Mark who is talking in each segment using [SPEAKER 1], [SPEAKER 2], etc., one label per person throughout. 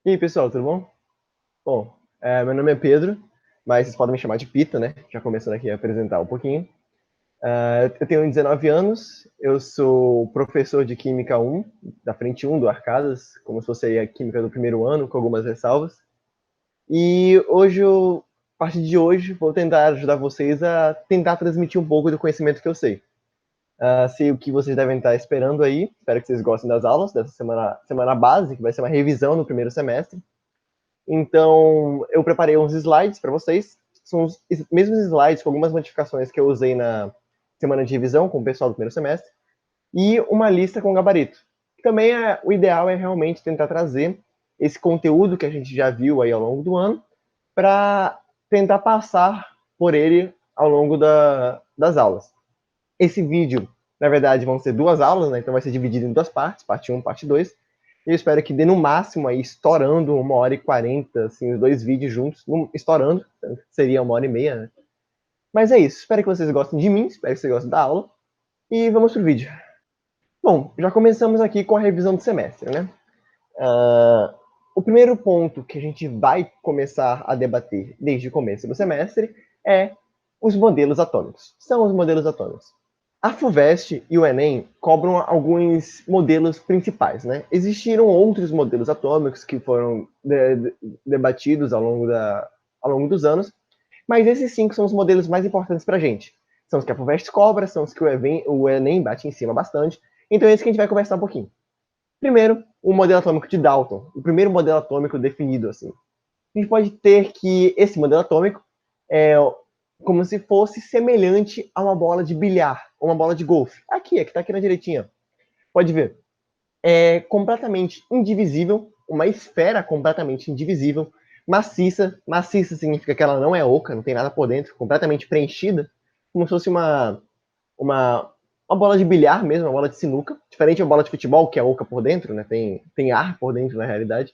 [SPEAKER 1] E aí, pessoal, tudo bom? Bom, meu nome é Pedro, mas vocês podem me chamar de Pita, né? Já começando aqui a apresentar um pouquinho. Eu tenho 19 anos, eu sou professor de Química 1, da Frente 1 do Arcadas, como se fosse aí a Química do primeiro ano, com algumas ressalvas. E hoje, a partir de hoje, vou tentar ajudar vocês a tentar transmitir um pouco do conhecimento que eu sei. Sei o que vocês devem estar esperando aí, espero que vocês gostem das aulas dessa semana base, que vai ser uma revisão no primeiro semestre. Então, eu preparei uns slides para vocês. São os mesmos slides com algumas modificações que eu usei na semana de revisão com o pessoal do primeiro semestre. E uma lista com gabarito. Também o ideal é realmente tentar trazer esse conteúdo que a gente já viu aí ao longo do ano para tentar passar por ele ao longo das aulas. Esse vídeo, na verdade, vão ser duas aulas, né? Então vai ser dividido em duas partes, parte 1 parte 2. Eu espero que dê no máximo aí, estourando 1h40, assim, os dois vídeos juntos, estourando, seria 1h30, né? Mas é isso, espero que vocês gostem de mim, espero que vocês gostem da aula, e vamos pro vídeo. Bom, já começamos aqui com a revisão do semestre, né? O primeiro ponto que a gente vai começar a debater desde o começo do semestre é os modelos atômicos. São os modelos atômicos. A FUVEST e o Enem cobram alguns modelos principais, né? Existiram outros modelos atômicos que foram debatidos ao longo dos anos, mas esses 5 são os modelos mais importantes para a gente. São os que a FUVEST cobra, são os que o Enem bate em cima bastante. Então é isso que a gente vai conversar um pouquinho. Primeiro, o modelo atômico de Dalton, o primeiro modelo atômico definido assim. A gente pode ter que esse modelo atômico é como se fosse semelhante a uma bola de bilhar, uma bola de golfe. Aqui, que está aqui na direitinha. Pode ver. É completamente indivisível, uma esfera completamente indivisível, maciça. Maciça significa que ela não é oca, não tem nada por dentro, completamente preenchida, como se fosse uma bola de bilhar mesmo, uma bola de sinuca. Diferente de uma bola de futebol, que é oca por dentro, né? Tem ar por dentro, na realidade.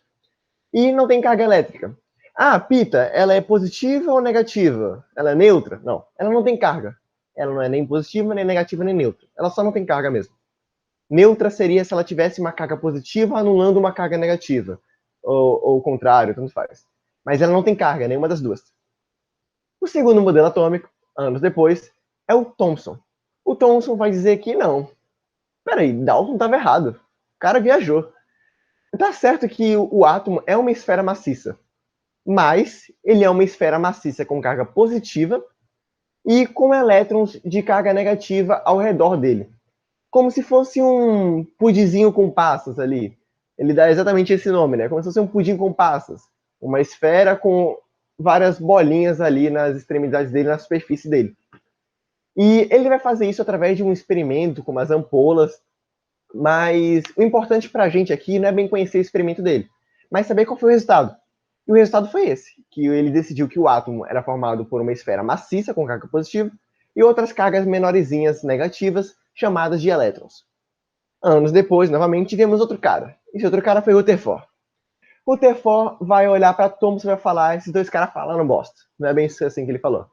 [SPEAKER 1] E não tem carga elétrica. Ah, Pita, ela é positiva ou negativa? Ela é neutra? Não, ela não tem carga. Ela não é nem positiva, nem negativa, nem neutra. Ela só não tem carga mesmo. Neutra seria se ela tivesse uma carga positiva anulando uma carga negativa. Ou o contrário, tanto faz. Mas ela não tem carga, nenhuma das duas. O segundo modelo atômico, anos depois, é o Thomson. O Thomson vai dizer que não. Peraí, Dalton estava errado. O cara viajou. Tá certo que o átomo é uma esfera maciça, mas ele é uma esfera maciça com carga positiva e com elétrons de carga negativa ao redor dele. Como se fosse um pudinzinho com passas ali. Ele dá exatamente esse nome, né? Como se fosse um pudim com passas. Uma esfera com várias bolinhas ali nas extremidades dele, na superfície dele. E ele vai fazer isso através de um experimento com umas ampolas, mas o importante para a gente aqui não é bem conhecer o experimento dele, mas saber qual foi o resultado. E o resultado foi esse, que ele decidiu que o átomo era formado por uma esfera maciça com carga positiva e outras cargas menorzinhas negativas, chamadas de elétrons. Anos depois, novamente, tivemos outro cara. Esse outro cara foi Rutherford. Rutherford vai olhar para Thomson e vai falar, esses dois caras falando bosta. Não é bem assim que ele falou.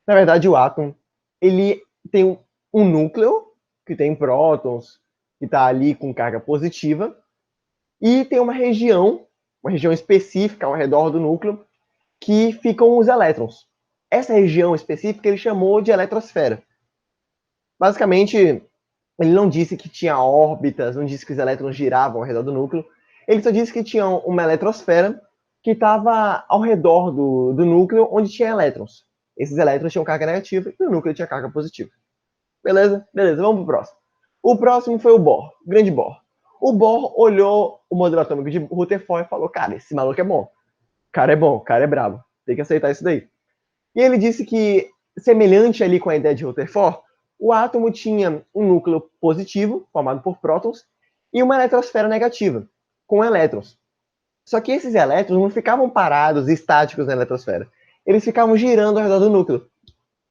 [SPEAKER 1] Na verdade, o átomo, ele tem um núcleo, que tem prótons, que está ali com carga positiva, e tem uma região específica ao redor do núcleo, que ficam os elétrons. Essa região específica ele chamou de eletrosfera. Basicamente, ele não disse que tinha órbitas, não disse que os elétrons giravam ao redor do núcleo, ele só disse que tinha uma eletrosfera que estava ao redor do núcleo, onde tinha elétrons. Esses elétrons tinham carga negativa e o núcleo tinha carga positiva. Beleza? Beleza, vamos pro próximo. O próximo foi o Bohr, o grande Bohr. O Bohr olhou o modelo atômico de Rutherford e falou, cara, esse maluco é bom. O cara é bom, o cara é brabo. Tem que aceitar isso daí. E ele disse que, semelhante ali com a ideia de Rutherford, o átomo tinha um núcleo positivo, formado por prótons, e uma eletrosfera negativa, com elétrons. Só que esses elétrons não ficavam parados, estáticos na eletrosfera. Eles ficavam girando ao redor do núcleo,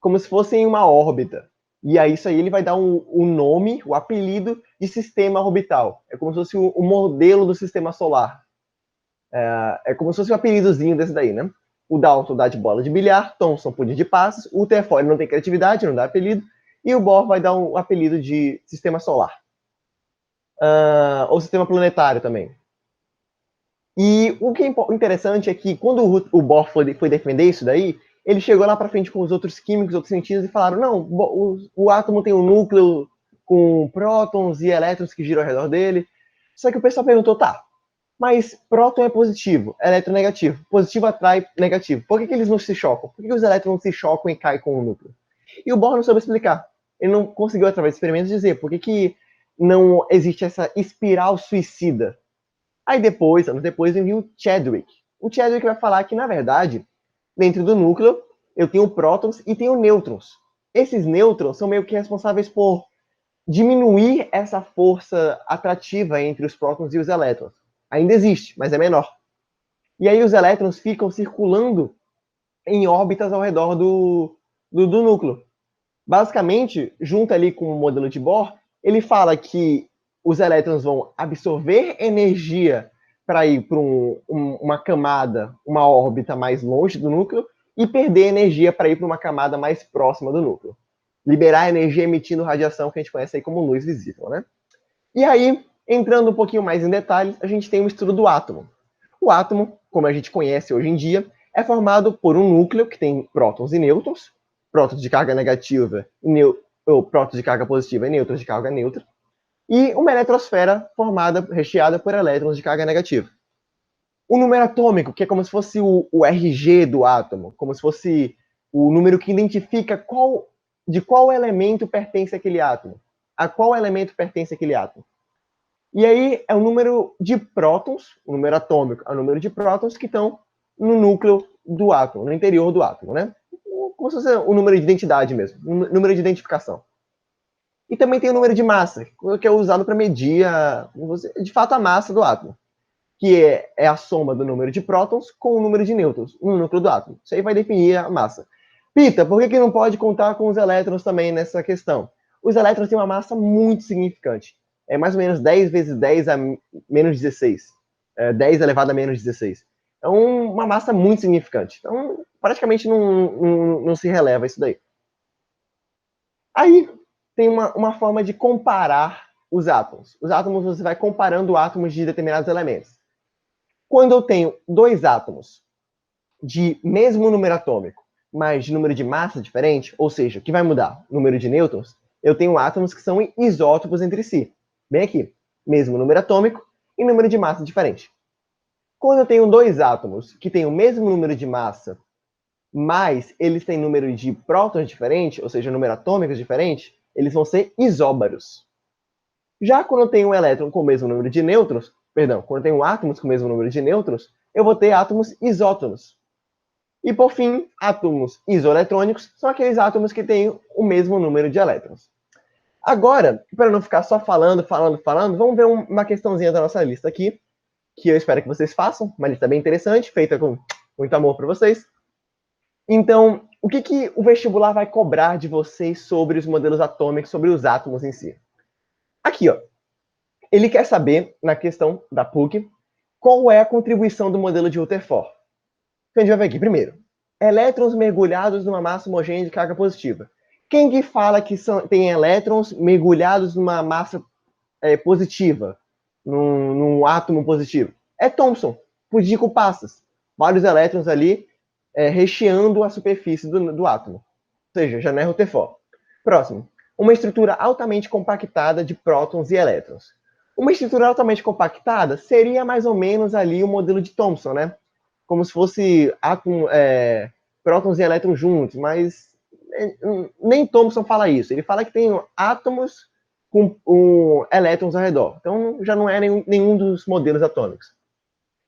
[SPEAKER 1] como se fossem uma órbita. E aí isso aí ele vai dar um nome, o apelido de sistema orbital. É como se fosse o modelo do sistema solar. É como se fosse um apelidozinho desse daí, né? O Dalton dá de bola de bilhar, Thomson pudim de passes, o Rutherford não tem criatividade, não dá apelido, e o Bohr vai dar um apelido de sistema solar. Ou sistema planetário também. E o que é interessante é que quando o Bohr foi defender isso daí, ele chegou lá para frente com os outros químicos, outros cientistas, e falaram, não, o átomo tem um núcleo com prótons e elétrons que giram ao redor dele. Só que o pessoal perguntou, tá, mas próton é positivo, elétron é negativo. Positivo atrai negativo. Por que eles não se chocam? Por que os elétrons se chocam e caem com o núcleo? E o Bohr não soube explicar. Ele não conseguiu, através de experimentos, dizer por que não existe essa espiral suicida. Aí depois, anos depois, eu vi o Chadwick. O Chadwick vai falar que, na verdade, dentro do núcleo, eu tenho prótons e tenho nêutrons. Esses nêutrons são meio que responsáveis por diminuir essa força atrativa entre os prótons e os elétrons. Ainda existe, mas é menor. E aí os elétrons ficam circulando em órbitas ao redor do núcleo. Basicamente, junto ali com o modelo de Bohr, ele fala que os elétrons vão absorver energia para ir para uma camada, uma órbita mais longe do núcleo, e perder energia para ir para uma camada mais próxima do núcleo. Liberar energia emitindo radiação, que a gente conhece aí como luz visível, né? E aí, entrando um pouquinho mais em detalhes, a gente tem o estudo do átomo. O átomo, como a gente conhece hoje em dia, é formado por um núcleo que tem prótons e nêutrons, prótons de carga negativa ou prótons de carga positiva e nêutrons de carga neutra, e uma eletrosfera formada, recheada por elétrons de carga negativa. O número atômico, que é como se fosse o RG do átomo, como se fosse o número que identifica de qual elemento pertence aquele átomo, a qual elemento pertence aquele átomo. E aí é o número de prótons, o número atômico é o número de prótons que estão no núcleo do átomo, no interior do átomo, né? Como se fosse o número de identidade mesmo, o número de identificação. E também tem o número de massa, que é usado para medir, de fato, a massa do átomo, que é a soma do número de prótons com o número de nêutrons no núcleo do átomo. Isso aí vai definir a massa. Pita, por que não pode contar com os elétrons também nessa questão? Os elétrons têm uma massa muito significante. É mais ou menos 10 vezes 10 a menos 16. 10 elevado a menos 16. É uma massa muito significante. Então, praticamente não se releva isso daí. Aí, tem uma forma de comparar os átomos. Os átomos, você vai comparando átomos de determinados elementos. Quando eu tenho dois átomos de mesmo número atômico, mas de número de massa diferente, ou seja, o que vai mudar? Número de nêutrons, eu tenho átomos que são isótopos entre si. Bem aqui, mesmo número atômico e número de massa diferente. Quando eu tenho dois átomos que têm o mesmo número de massa, mas eles têm número de prótons diferente, ou seja, número atômico diferente, eles vão ser isóbaros. Já quando eu tenho um elétron com o mesmo número de nêutrons, perdão, quando eu tenho átomos com o mesmo número de nêutrons, eu vou ter átomos isótonos. E, por fim, átomos isoeletrônicos são aqueles átomos que têm o mesmo número de elétrons. Agora, para não ficar só falando, vamos ver uma questãozinha da nossa lista aqui, que eu espero que vocês façam, uma lista bem interessante, feita com muito amor para vocês. Então, o que o vestibular vai cobrar de vocês sobre os modelos atômicos, sobre os átomos em si? Aqui, ó. Ele quer saber, na questão da PUC, qual é a contribuição do modelo de Rutherford. Então, a gente vai ver aqui, primeiro, elétrons mergulhados numa massa homogênea de carga positiva. Quem que fala que tem elétrons mergulhados numa massa positiva, num átomo positivo? É Thomson, por Dico Passas. Vários elétrons ali recheando a superfície do átomo. Ou seja, já não é Rutherford. Próximo. Uma estrutura altamente compactada de prótons e elétrons. Uma estrutura altamente compactada seria mais ou menos ali o modelo de Thomson, né? Como se fosse prótons e elétrons juntos, mas nem Thomson fala isso. Ele fala que tem átomos com elétrons ao redor. Então já não é nenhum dos modelos atômicos.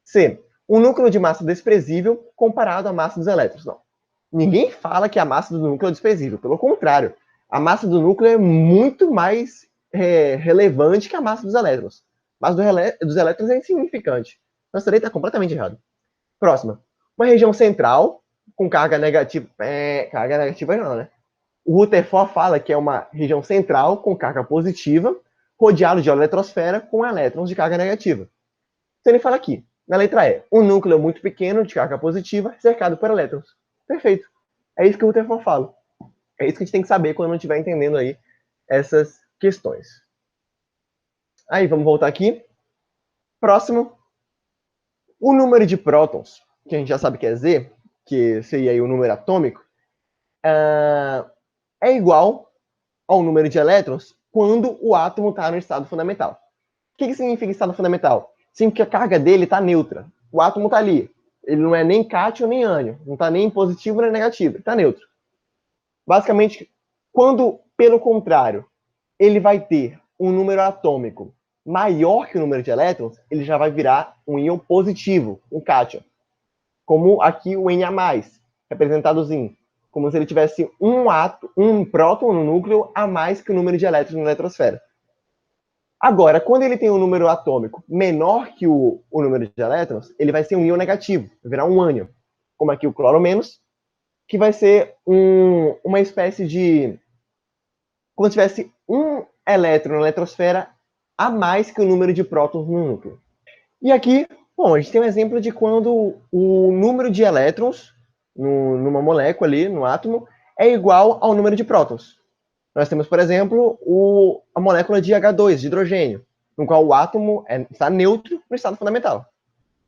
[SPEAKER 1] C. Um núcleo de massa desprezível comparado à massa dos elétrons. Não. Ninguém fala que a massa do núcleo é desprezível. Pelo contrário, a massa do núcleo é muito mais relevante que a massa dos elétrons. A massa dos elétrons é insignificante. Nossa, isso está completamente errado. Próxima. Uma região central com carga negativa. Carga negativa não, né? O Rutherford fala que é uma região central com carga positiva, rodeado de eletrosfera com elétrons de carga negativa. Então ele fala aqui, na letra E, um núcleo muito pequeno de carga positiva, cercado por elétrons. Perfeito. É isso que o Rutherford fala. É isso que a gente tem que saber quando não estiver entendendo aí essas questões. Aí, vamos voltar aqui. Próximo. O número de prótons, que a gente já sabe que é Z, que seria aí o número atômico, é igual ao número de elétrons quando o átomo está no estado fundamental. O que significa estado fundamental? Significa que a carga dele está neutra. O átomo está ali. Ele não é nem cátion nem ânion. Não está nem positivo nem negativo. Está neutro. Basicamente, quando, pelo contrário, ele vai ter um número atômico maior que o número de elétrons, ele já vai virar um íon positivo, um cátion. Como aqui o Na+, representadozinho. Como se ele tivesse um próton no núcleo a mais que o número de elétrons na eletrosfera. Agora, quando ele tem um número atômico menor que o número de elétrons, ele vai ser um íon negativo, vai virar um ânion. Como aqui o cloro menos, que vai ser uma espécie de... como se tivesse um elétron na eletrosfera a mais que o número de prótons no núcleo. E aqui, bom, a gente tem um exemplo de quando o número de elétrons numa molécula ali, no átomo, é igual ao número de prótons. Nós temos, por exemplo, a molécula de H2, de hidrogênio, no qual o átomo está neutro no estado fundamental.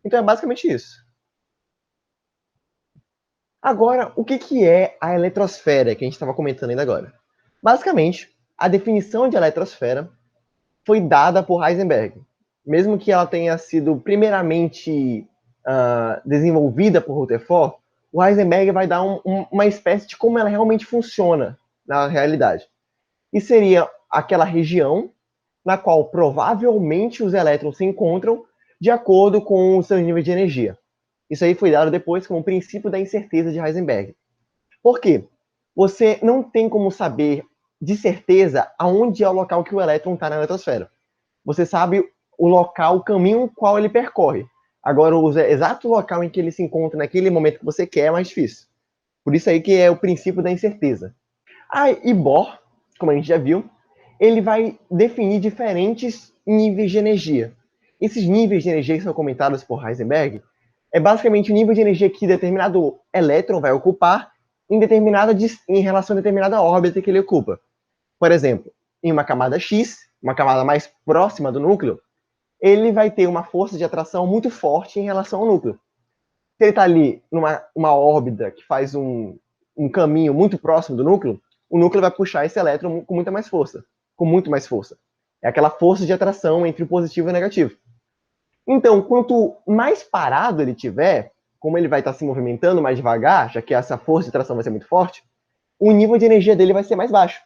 [SPEAKER 1] Então é basicamente isso. Agora, o que é a eletrosfera que a gente estava comentando ainda agora? Basicamente, a definição de eletrosfera foi dada por Heisenberg. Mesmo que ela tenha sido primeiramente desenvolvida por Rutherford, o Heisenberg vai dar uma espécie de como ela realmente funciona na realidade. E seria aquela região na qual provavelmente os elétrons se encontram de acordo com os seus níveis de energia. Isso aí foi dado depois como o princípio da incerteza de Heisenberg. Por quê? Você não tem como saber de certeza aonde é o local que o elétron está na eletrosfera. Você sabe o local, o caminho qual ele percorre. Agora, o exato local em que ele se encontra naquele momento que você quer é mais difícil. Por isso aí que é o princípio da incerteza. E Bohr, como a gente já viu, ele vai definir diferentes níveis de energia. Esses níveis de energia que são comentados por Heisenberg é basicamente o nível de energia que determinado elétron vai ocupar em relação a determinada órbita que ele ocupa. Por exemplo, em uma camada X, uma camada mais próxima do núcleo, ele vai ter uma força de atração muito forte em relação ao núcleo. Se ele está ali numa órbita que faz um caminho muito próximo do núcleo, o núcleo vai puxar esse elétron com muita mais força, com muito mais força. É aquela força de atração entre o positivo e o negativo. Então, quanto mais parado ele tiver, como ele vai estar se movimentando mais devagar, já que essa força de atração vai ser muito forte, o nível de energia dele vai ser mais baixo.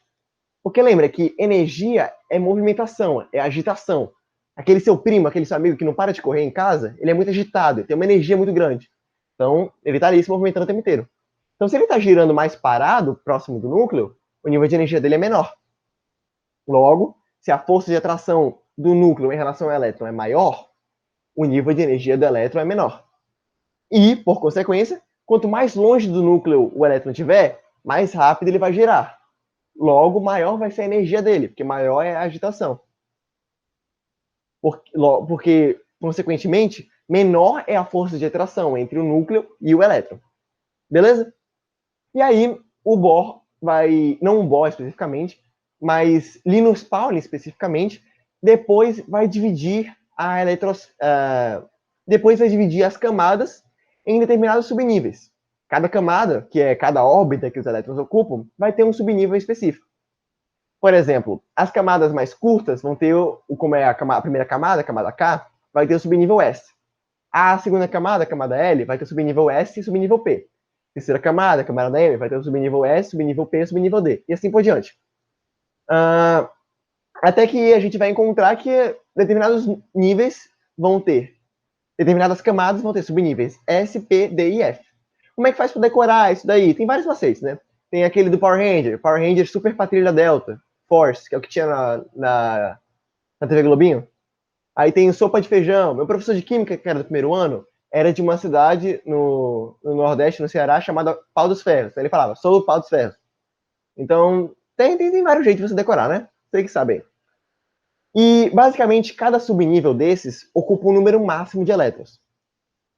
[SPEAKER 1] Porque lembra que energia é movimentação, é agitação. Aquele seu primo, aquele seu amigo que não para de correr em casa, ele é muito agitado, ele tem uma energia muito grande. Então, ele está ali se movimentando o tempo inteiro. Então, se ele está girando mais parado, próximo do núcleo, o nível de energia dele é menor. Logo, se a força de atração do núcleo em relação ao elétron é maior, o nível de energia do elétron é menor. E, por consequência, quanto mais longe do núcleo o elétron estiver, mais rápido ele vai girar. Logo, maior vai ser a energia dele, porque maior é a agitação. Porque, consequentemente, menor é a força de atração entre o núcleo e o elétron. Beleza? E aí, o Bohr vai, não o Bohr especificamente, mas Linus Pauling especificamente, depois vai dividir depois vai dividir as camadas em determinados subníveis. Cada camada, que é cada órbita que os elétrons ocupam, vai ter um subnível específico. Por exemplo, as camadas mais curtas vão ter, como é a primeira camada, a camada K, vai ter o subnível S. A segunda camada, a camada L, vai ter o subnível S e o subnível P. Terceira camada, a camada M, vai ter o subnível S, subnível P e subnível D. E assim por diante. Até que a gente vai encontrar que determinados níveis vão ter, determinadas camadas vão ter subníveis S, P, D e F. Como é que faz para decorar isso daí? Tem vários macetes, né? Tem aquele do Power Ranger Super Patrulha Delta Force, que é o que tinha na TV Globinho. Aí tem sopa de feijão. Meu professor de química, que era do primeiro ano, era de uma cidade no Nordeste, no Ceará, chamada Pau dos Ferros. Então ele falava, sou o Pau dos Ferros. Então, tem vários jeitos de você decorar, né? Você que sabe. E, basicamente, cada subnível desses ocupa um número máximo de elétrons.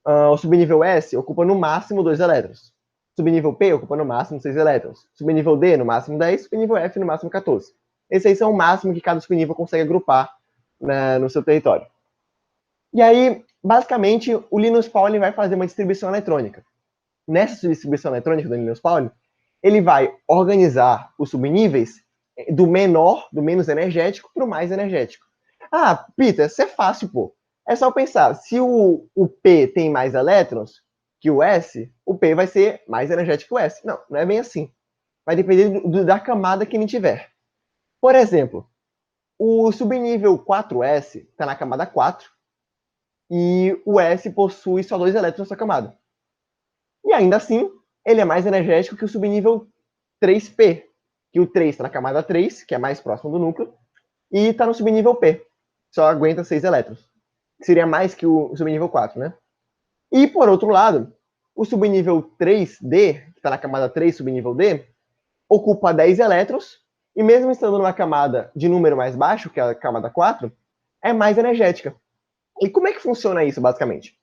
[SPEAKER 1] O subnível S ocupa no máximo 2 elétrons. Subnível P ocupa no máximo 6 elétrons. Subnível D, no máximo 10. Subnível F, no máximo 14. Esses aí são o máximo que cada subnível consegue agrupar, né, no seu território. E aí, basicamente, o Linus Pauling vai fazer uma distribuição eletrônica. Nessa distribuição eletrônica do Linus Pauling, ele vai organizar os subníveis do menor, do menos energético, para o mais energético. Ah, Peter, isso é fácil, pô. É só pensar, se o P tem mais elétrons que o S, o P vai ser mais energético que o S. Não, não é bem assim. Vai depender da camada que ele tiver. Por exemplo, o subnível 4S está na camada 4 e o S possui só 2 elétrons na sua camada. E ainda assim, ele é mais energético que o subnível 3P, que o 3 está na camada 3, que é mais próximo do núcleo, e está no subnível P, só aguenta 6 elétrons. Seria mais que o subnível 4, né? E, por outro lado, o subnível 3D, que está na camada 3, subnível D, ocupa 10 elétrons, e mesmo estando numa camada de número mais baixo, que é a camada 4, é mais energética. E como é que funciona isso, basicamente?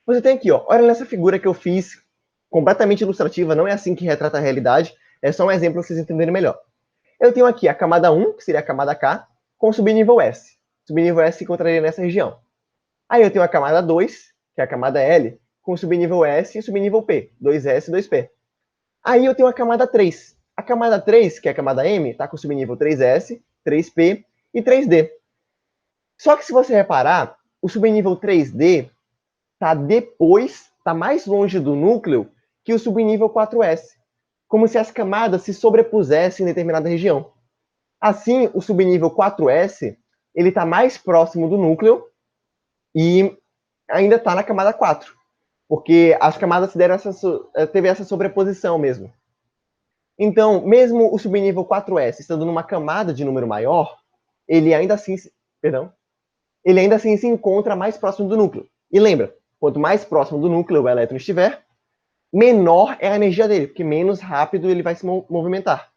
[SPEAKER 1] Você tem aqui, ó, olha nessa figura que eu fiz, completamente ilustrativa, não é assim que retrata a realidade, é só um exemplo para vocês entenderem melhor. Eu tenho aqui a camada 1, que seria a camada K, com o subnível S. O subnível S se encontraria nessa região. Aí eu tenho a camada 2, que é a camada L, com o subnível S e o subnível P, 2S e 2P. Aí eu tenho a camada 3. A camada 3, que é a camada M, está com o subnível 3S, 3P e 3D. Só que se você reparar, o subnível 3D está depois, está mais longe do núcleo que o subnível 4S, como se as camadas se sobrepusessem em determinada região. Assim, o subnível 4S ele está mais próximo do núcleo e ainda está na camada 4, porque as camadas teve essa sobreposição mesmo. Então, mesmo o subnível 4S estando numa camada de número maior, ele ainda assim, ele ainda assim se encontra mais próximo do núcleo. E lembra, quanto mais próximo do núcleo o elétron estiver, menor é a energia dele, porque menos rápido ele vai se movimentar.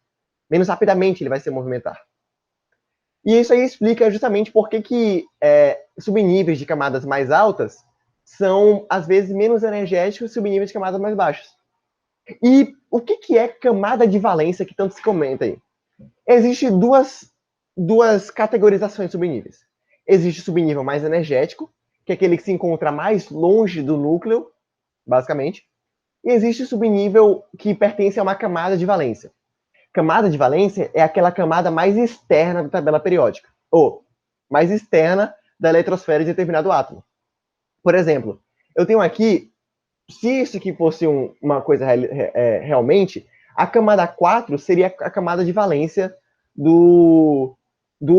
[SPEAKER 1] Menos rapidamente ele vai se movimentar. E isso aí explica justamente por que subníveis de camadas mais altas são, às vezes, menos energéticos que subníveis de camadas mais baixas. E o que é camada de valência que tanto se comenta aí? Existem duas categorizações de subníveis. Existe o subnível mais energético, que é aquele que se encontra mais longe do núcleo, basicamente. E existe o subnível que pertence a uma camada de valência. Camada de valência é aquela camada mais externa da tabela periódica, ou mais externa da eletrosfera de determinado átomo. Por exemplo, eu tenho aqui, se isso aqui fosse uma coisa realmente, a camada 4 seria a camada de valência do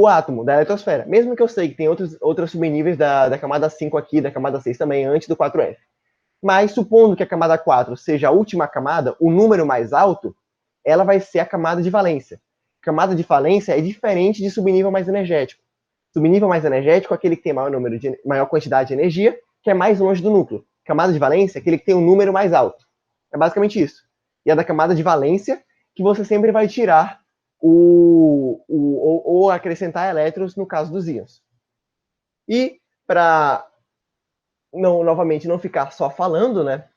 [SPEAKER 1] átomo, da eletrosfera. Mesmo que eu sei que tem outros subníveis da camada 5 aqui, da camada 6 também, antes do 4F. Mas, supondo que a camada 4 seja a última camada, o número mais alto, ela vai ser a camada de valência. Camada de valência é diferente de subnível mais energético. Subnível mais energético é aquele que tem maior quantidade de energia, que é mais longe do núcleo. Camada de valência é aquele que tem um número mais alto. É basicamente isso. E é da camada de valência que você sempre vai tirar ou acrescentar elétrons no caso dos íons. E para novamente não ficar só falando, né?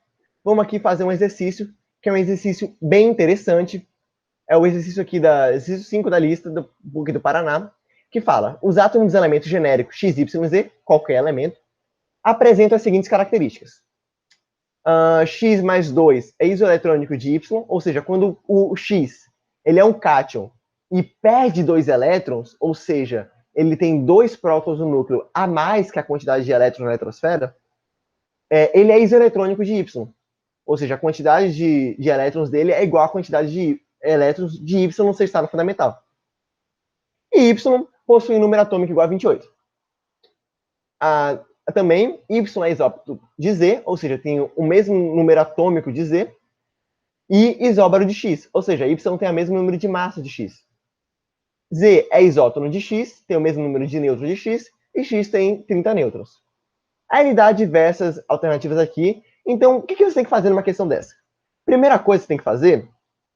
[SPEAKER 1] Vamos aqui fazer um exercício, que é um exercício bem interessante. É o exercício aqui exercício 5 da lista do PUC do Paraná, que fala: os átomos dos elementos genéricos x, y, z, qualquer elemento, apresentam as seguintes características. X mais 2 é isoeletrônico de Y, ou seja, quando o X ele é um cátion e perde 2 elétrons, ou seja, ele tem 2 prótons no núcleo a mais que a quantidade de elétrons na eletrosfera, ele é isoeletrônico de Y. Ou seja, a quantidade de elétrons dele é igual à quantidade de elétrons de Y no seu estado fundamental. E Y possui um número atômico igual a 28. Também, Y é isóbaro de Z, ou seja, tem o mesmo número atômico de Z, e isóbaro de X, ou seja, Y tem o mesmo número de massa de X. Z é isótono de X, tem o mesmo número de nêutrons de X, e X tem 30 nêutrons. Aí ele dá diversas alternativas aqui. Então, o que você tem que fazer numa questão dessa? Primeira coisa que você tem que fazer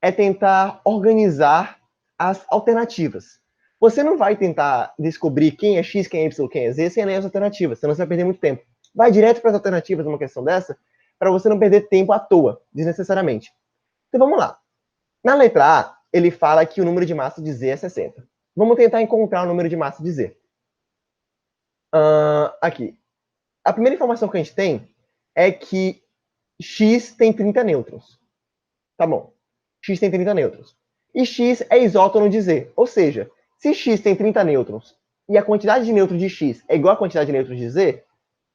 [SPEAKER 1] é tentar organizar as alternativas. Você não vai tentar descobrir quem é X, quem é Y, quem é Z, sem ler as alternativas, senão você vai perder muito tempo. Vai direto para as alternativas numa questão dessa, para você não perder tempo à toa, desnecessariamente. Então vamos lá. Na letra A, ele fala que o número de massa de Z é 60. Vamos tentar encontrar o número de massa de Z. Aqui. a primeira informação que a gente tem é que X tem 30 nêutrons. Tá bom. X tem 30 nêutrons. E X é isótono de Z. Ou seja, se X tem 30 nêutrons e a quantidade de nêutrons de X é igual à quantidade de nêutrons de Z,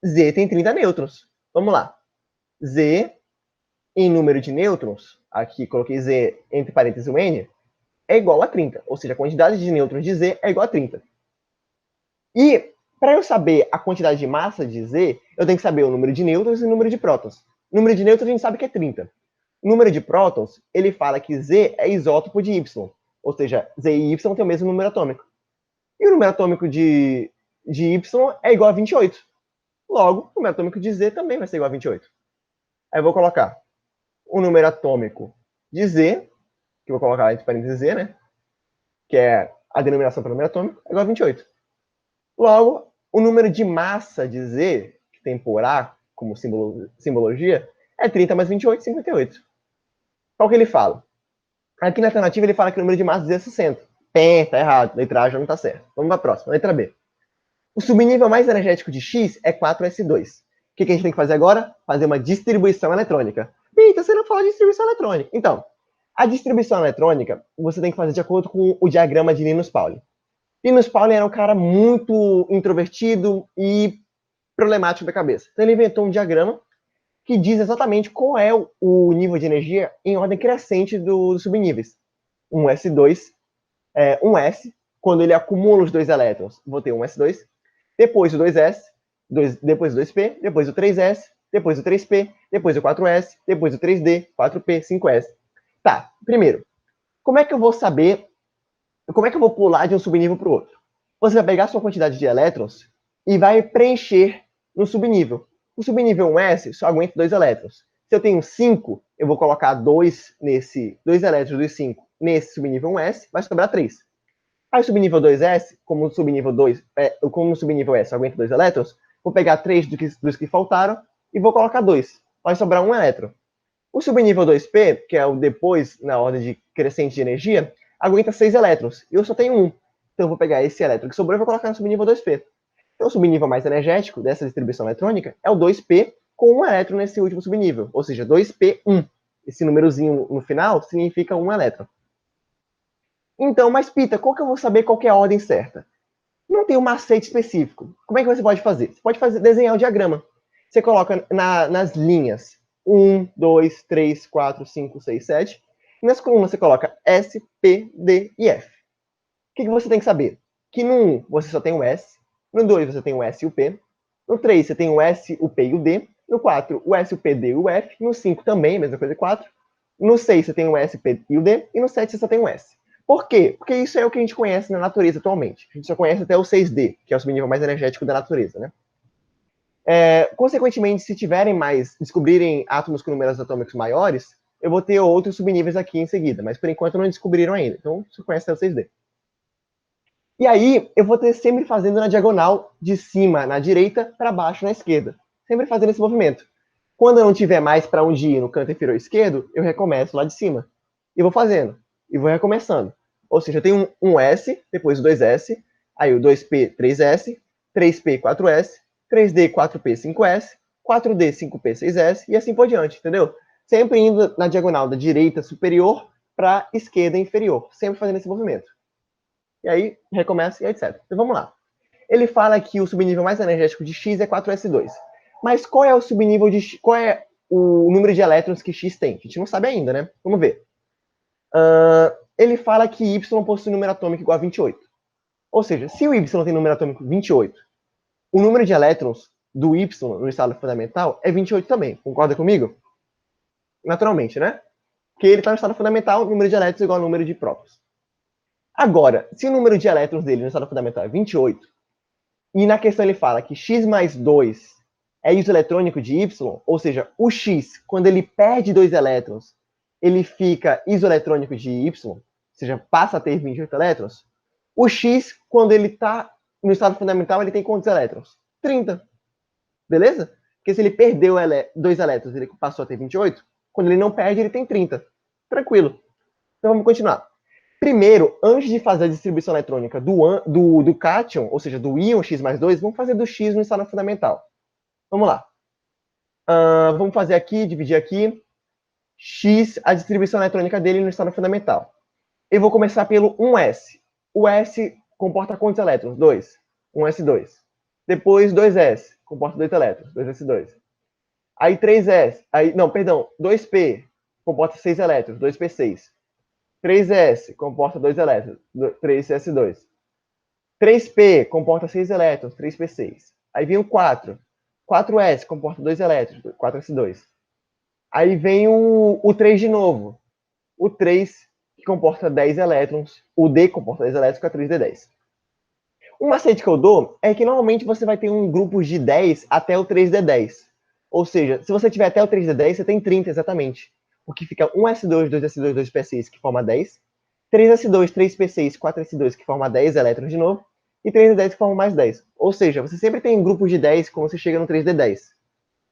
[SPEAKER 1] Z tem 30 nêutrons. Vamos lá. Z em número de nêutrons, aqui coloquei Z entre parênteses o N, é igual a 30. Ou seja, a quantidade de nêutrons de Z é igual a 30. E para eu saber a quantidade de massa de Z, eu tenho que saber o número de nêutrons e o número de prótons. O número de nêutrons a gente sabe que é 30. O número de prótons, ele fala que Z é isótopo de Y. Ou seja, Z e Y têm o mesmo número atômico. E o número atômico de Y é igual a 28. Logo, o número atômico de Z também vai ser igual a 28. Aí eu vou colocar o número atômico de Z, que eu vou colocar entre parênteses Z, né? Que é a denominação para o número atômico, é igual a 28. Logo, o número de massa de Z, que tem por A como simbologia, é 30 mais 28, 58. Qual que ele fala? Aqui na alternativa ele fala que o número de massa de Z é 60. Tá errado. Letra A já não está certo. Vamos para a próxima. Letra B. O subnível mais energético de X é 4s2. O que a gente tem que fazer agora? Fazer uma distribuição eletrônica. Eita, você não fala de distribuição eletrônica. Então, a distribuição eletrônica você tem que fazer de acordo com o diagrama de Linus Pauling. Linus Pauling era um cara muito introvertido e problemático da cabeça. Então ele inventou um diagrama que diz exatamente qual é o nível de energia em ordem crescente dos subníveis. Um S2, um S, quando ele acumula os dois elétrons, vou ter um S2, depois o 2S, depois o 2P, depois o 3S, depois o 3P, depois o 4S, depois o 3D, 4P, 5S. Tá, primeiro, como é que eu vou saber, como é que eu vou pular de um subnível para o outro? Você vai pegar a sua quantidade de elétrons e vai preencher no subnível. O subnível 1S só aguenta 2 elétrons. Se eu tenho 5, eu vou colocar 2 elétrons dos 5 nesse subnível 1S, vai sobrar 3. Aí o subnível 2S, como o subnível S aguenta 2 elétrons, vou pegar 3 dos que faltaram e vou colocar 2. Vai sobrar 1 elétron. O subnível 2P, que é o depois na ordem de crescente de energia, aguenta 6 elétrons. E eu só tenho 1. Então eu vou pegar esse elétron que sobrou e vou colocar no subnível 2P. Então o subnível mais energético dessa distribuição eletrônica é o 2P com 1 elétron nesse último subnível. Ou seja, 2P1. Esse númerozinho no final significa 1 elétron. Então, mas Pita, qual que eu vou saber qual que é a ordem certa? Não tem um macete específico. Como é que você pode fazer? Você pode desenhar o diagrama. Você coloca nas linhas 1, 2, 3, 4, 5, 6, 7. E nas colunas você coloca S, P, D e F. O que você tem que saber? Que no 1 você só tem o S, no 2 você tem o S e o P, no 3 você tem o S, o P e o D, no 4 o S, o P, D e o F, no 5 também, mesma coisa, 4. No 6 você tem o S, o P e o D, e no 7 você só tem o S. Por quê? Porque isso é o que a gente conhece na natureza atualmente. A gente só conhece até o 6D, que é o subnível mais energético da natureza, né? Consequentemente, se descobrirem átomos com números atômicos maiores, eu vou ter outros subníveis aqui em seguida, mas por enquanto não descobriram ainda. Então, você conhece até o 6D. E aí, eu vou ter sempre fazendo na diagonal, de cima na direita, para baixo na esquerda. Sempre fazendo esse movimento. Quando eu não tiver mais para onde ir no canto inferior esquerdo, eu recomeço lá de cima. E vou fazendo. E vou recomeçando. Ou seja, eu tenho um S, depois o 2S, aí o 2P, 3S, 3P, 4S, 3D, 4P, 5S, 4D, 5P, 6S, e assim por diante, entendeu? Sempre indo na diagonal da direita superior para esquerda inferior. Sempre fazendo esse movimento. E aí, recomeça e etc. Então, vamos lá. Ele fala que o subnível mais energético de X é 4S2. Mas qual é o subnível de X? Qual é o número de elétrons que X tem? A gente não sabe ainda, né? Vamos ver. Ele fala que Y possui número atômico igual a 28. Ou seja, se o Y tem número atômico 28, o número de elétrons do Y no estado fundamental é 28 também. Concorda comigo? Naturalmente, né? Porque ele está no estado fundamental, o número de elétrons é igual ao número de prótons. Agora, se o número de elétrons dele no estado fundamental é 28, e na questão ele fala que X mais 2 é isoeletrônico de Y, ou seja, o X, quando ele perde 2 elétrons, ele fica isoeletrônico de Y, ou seja, passa a ter 28 elétrons. O X, quando ele está no estado fundamental, ele tem quantos elétrons? 30. Beleza? Porque se ele perdeu 2 elétrons, ele passou a ter 28. Quando ele não perde, ele tem 30. Tranquilo. Então vamos continuar. Primeiro, antes de fazer a distribuição eletrônica do cátion, ou seja, do íon X mais 2, vamos fazer do X no estado fundamental. Vamos lá. Vamos fazer aqui, dividir aqui. X, a distribuição eletrônica dele no estado fundamental. Eu vou começar pelo 1s. O S comporta quantos elétrons? 2. 1s2. Depois 2s, comporta 2 elétrons, 2s2. Aí 3s, não, perdão, 2p, comporta 6 elétrons, 2p6. 3s, comporta 2 elétrons, 3s2. 3p, comporta 6 elétrons, 3p6. Aí vem o 4. 4s, comporta 2 elétrons, 4s2. Aí vem o 3 de novo. O 3, que comporta 10 elétrons. O D comporta 10 elétrons, fica 3d10. Um macete que eu dou é que normalmente você vai ter um grupo de 10 até o 3d10. Ou seja, se você tiver até o 3d10, você tem 30 exatamente. Porque fica 1s2, 2s2, 2p6, que forma 10. 3s2, 3p6, 4s2, que forma 10 elétrons de novo. E 3d10, que forma mais 10. Ou seja, você sempre tem um grupo de 10 quando você chega no 3d10.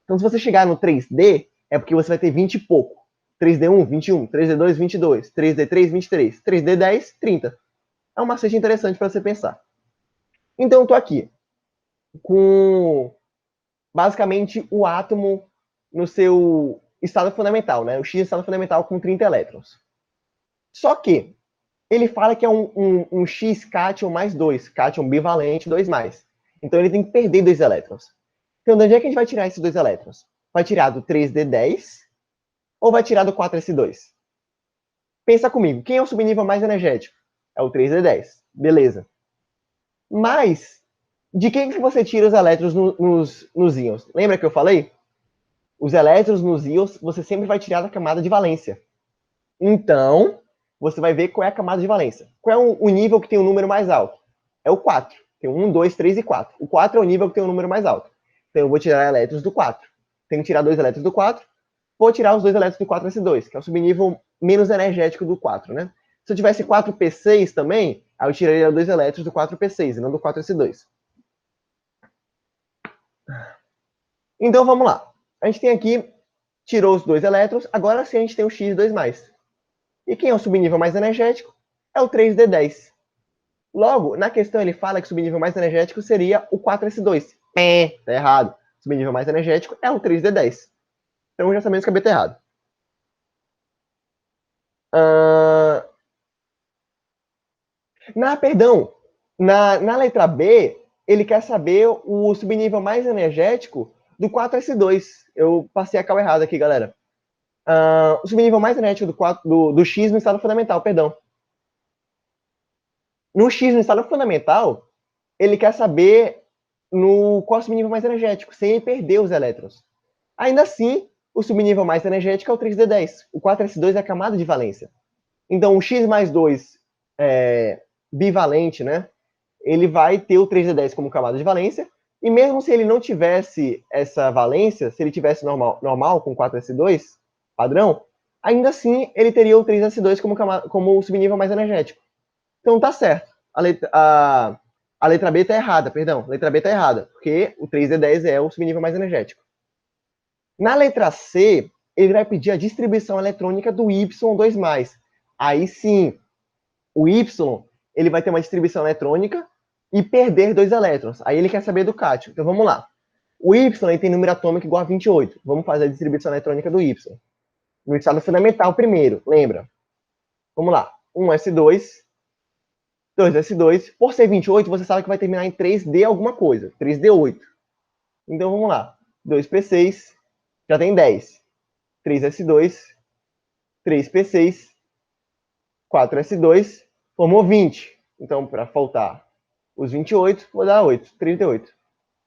[SPEAKER 1] Então, se você chegar no 3D, é porque você vai ter 20 e pouco. 3D1, 21. 3D2, 22. 3D3, 23. 3D10, 30. É um macete interessante para você pensar. Então, eu estou aqui com, basicamente, o átomo no seu estado fundamental, né? O X estado fundamental com 30 elétrons. Só que ele fala que é um X cátion mais 2. Cátion bivalente, 2 mais. Então, ele tem que perder 2 elétrons. Então, de onde é que a gente vai tirar esses 2 elétrons? Vai tirar do 3D10 ou vai tirar do 4s2? Pensa comigo, quem é o subnível mais energético? É o 3d10. Beleza. Mas, de quem que você tira os elétrons nos íons? Lembra que eu falei? Os elétrons nos íons, você sempre vai tirar da camada de valência. Então, você vai ver qual é a camada de valência. Qual é o nível que tem o número mais alto? É o 4. Tem 1, 2, 3 e 4. O 4 é o nível que tem o número mais alto. Então, eu vou tirar elétrons do 4. Tenho que tirar 2 elétrons do 4. Vou tirar os 2 elétrons do 4s2, que é o subnível menos energético do 4, né? Se eu tivesse 4p6 também, aí eu tiraria 2 elétrons do 4p6, e não do 4s2. Então, vamos lá. A gente tem aqui, tirou os 2 elétrons, agora sim a gente tem o x2+. E quem é o subnível mais energético? É o 3d10. Logo, na questão ele fala que o subnível mais energético seria o 4s2. Tá errado. O subnível mais energético é o 3d10. Então já sabemos que a B tá errado. Perdão. Na letra B, ele quer saber o subnível mais energético do 4s2. Eu passei a cal errado aqui, galera. O subnível mais energético do X no estado fundamental, perdão. No X no estado fundamental, ele quer saber qual é o subnível mais energético, sem ele perder os elétrons. Ainda assim, o subnível mais energético é o 3d10. O 4s2 é a camada de valência. Então, o X mais 2 bivalente, né? Ele vai ter o 3d10 como camada de valência, e mesmo se ele não tivesse essa valência, se ele tivesse normal com 4s2, padrão, ainda assim ele teria o 3s2 como o subnível mais energético. Então tá certo. A letra B tá errada, perdão. A letra B tá errada, porque o 3d10 é o subnível mais energético. Na letra C, ele vai pedir a distribuição eletrônica do Y2+. Aí sim, o Y ele vai ter uma distribuição eletrônica e perder 2 elétrons. Aí ele quer saber do cátion. Então vamos lá. O Y ele tem número atômico igual a 28. Vamos fazer a distribuição eletrônica do Y. No estado fundamental primeiro, lembra? Vamos lá. 1s2, 2s2. Por ser 28, você sabe que vai terminar em 3D alguma coisa. 3D8. Então vamos lá. 2p6, já tem 10. 3s2, 3p6, 4s2, formou 20. Então, para faltar os 28, vou dar 8, 38.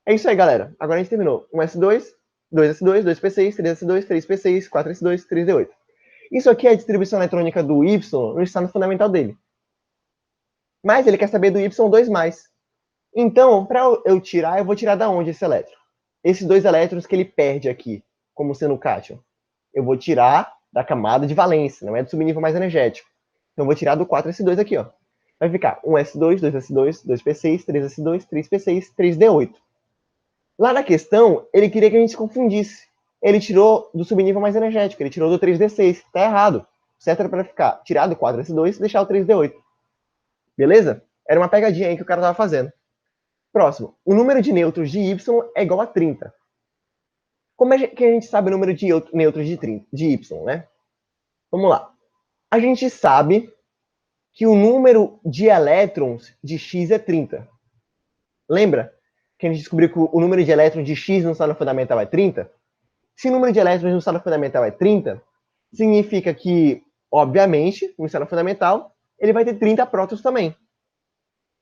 [SPEAKER 1] É isso aí, galera. Agora a gente terminou. 1s2, 2s2, 2p6, 3s2, 3p6, 4s2, 3d8. Isso aqui é a distribuição eletrônica do Y no estado fundamental dele. Mas ele quer saber do Y2+. Então, para eu tirar, eu vou tirar da onde esse elétron? Esses 2 elétrons que ele perde aqui, como sendo o cátion. Eu vou tirar da camada de valência, não é do subnível mais energético. Então, eu vou tirar do 4s2 aqui, ó. Vai ficar 1s2, 2s2, 2p6, 3s2, 3p6, 3d8. Lá na questão, ele queria que a gente se confundisse. Ele tirou do subnível mais energético, ele tirou do 3d6. Tá errado. O certo era para ficar tirar do 4s2 e deixar o 3d8. Beleza? Era uma pegadinha aí que o cara tava fazendo. Próximo. O número de nêutrons de Y é igual a 30. Como é que a gente sabe o número de nêutrons de Y, né? Vamos lá. A gente sabe que o número de elétrons de X é 30. Lembra que a gente descobriu que o número de elétrons de X no estado fundamental é 30? Se o número de elétrons no estado fundamental é 30, significa que, obviamente, no estado fundamental, ele vai ter 30 prótons também.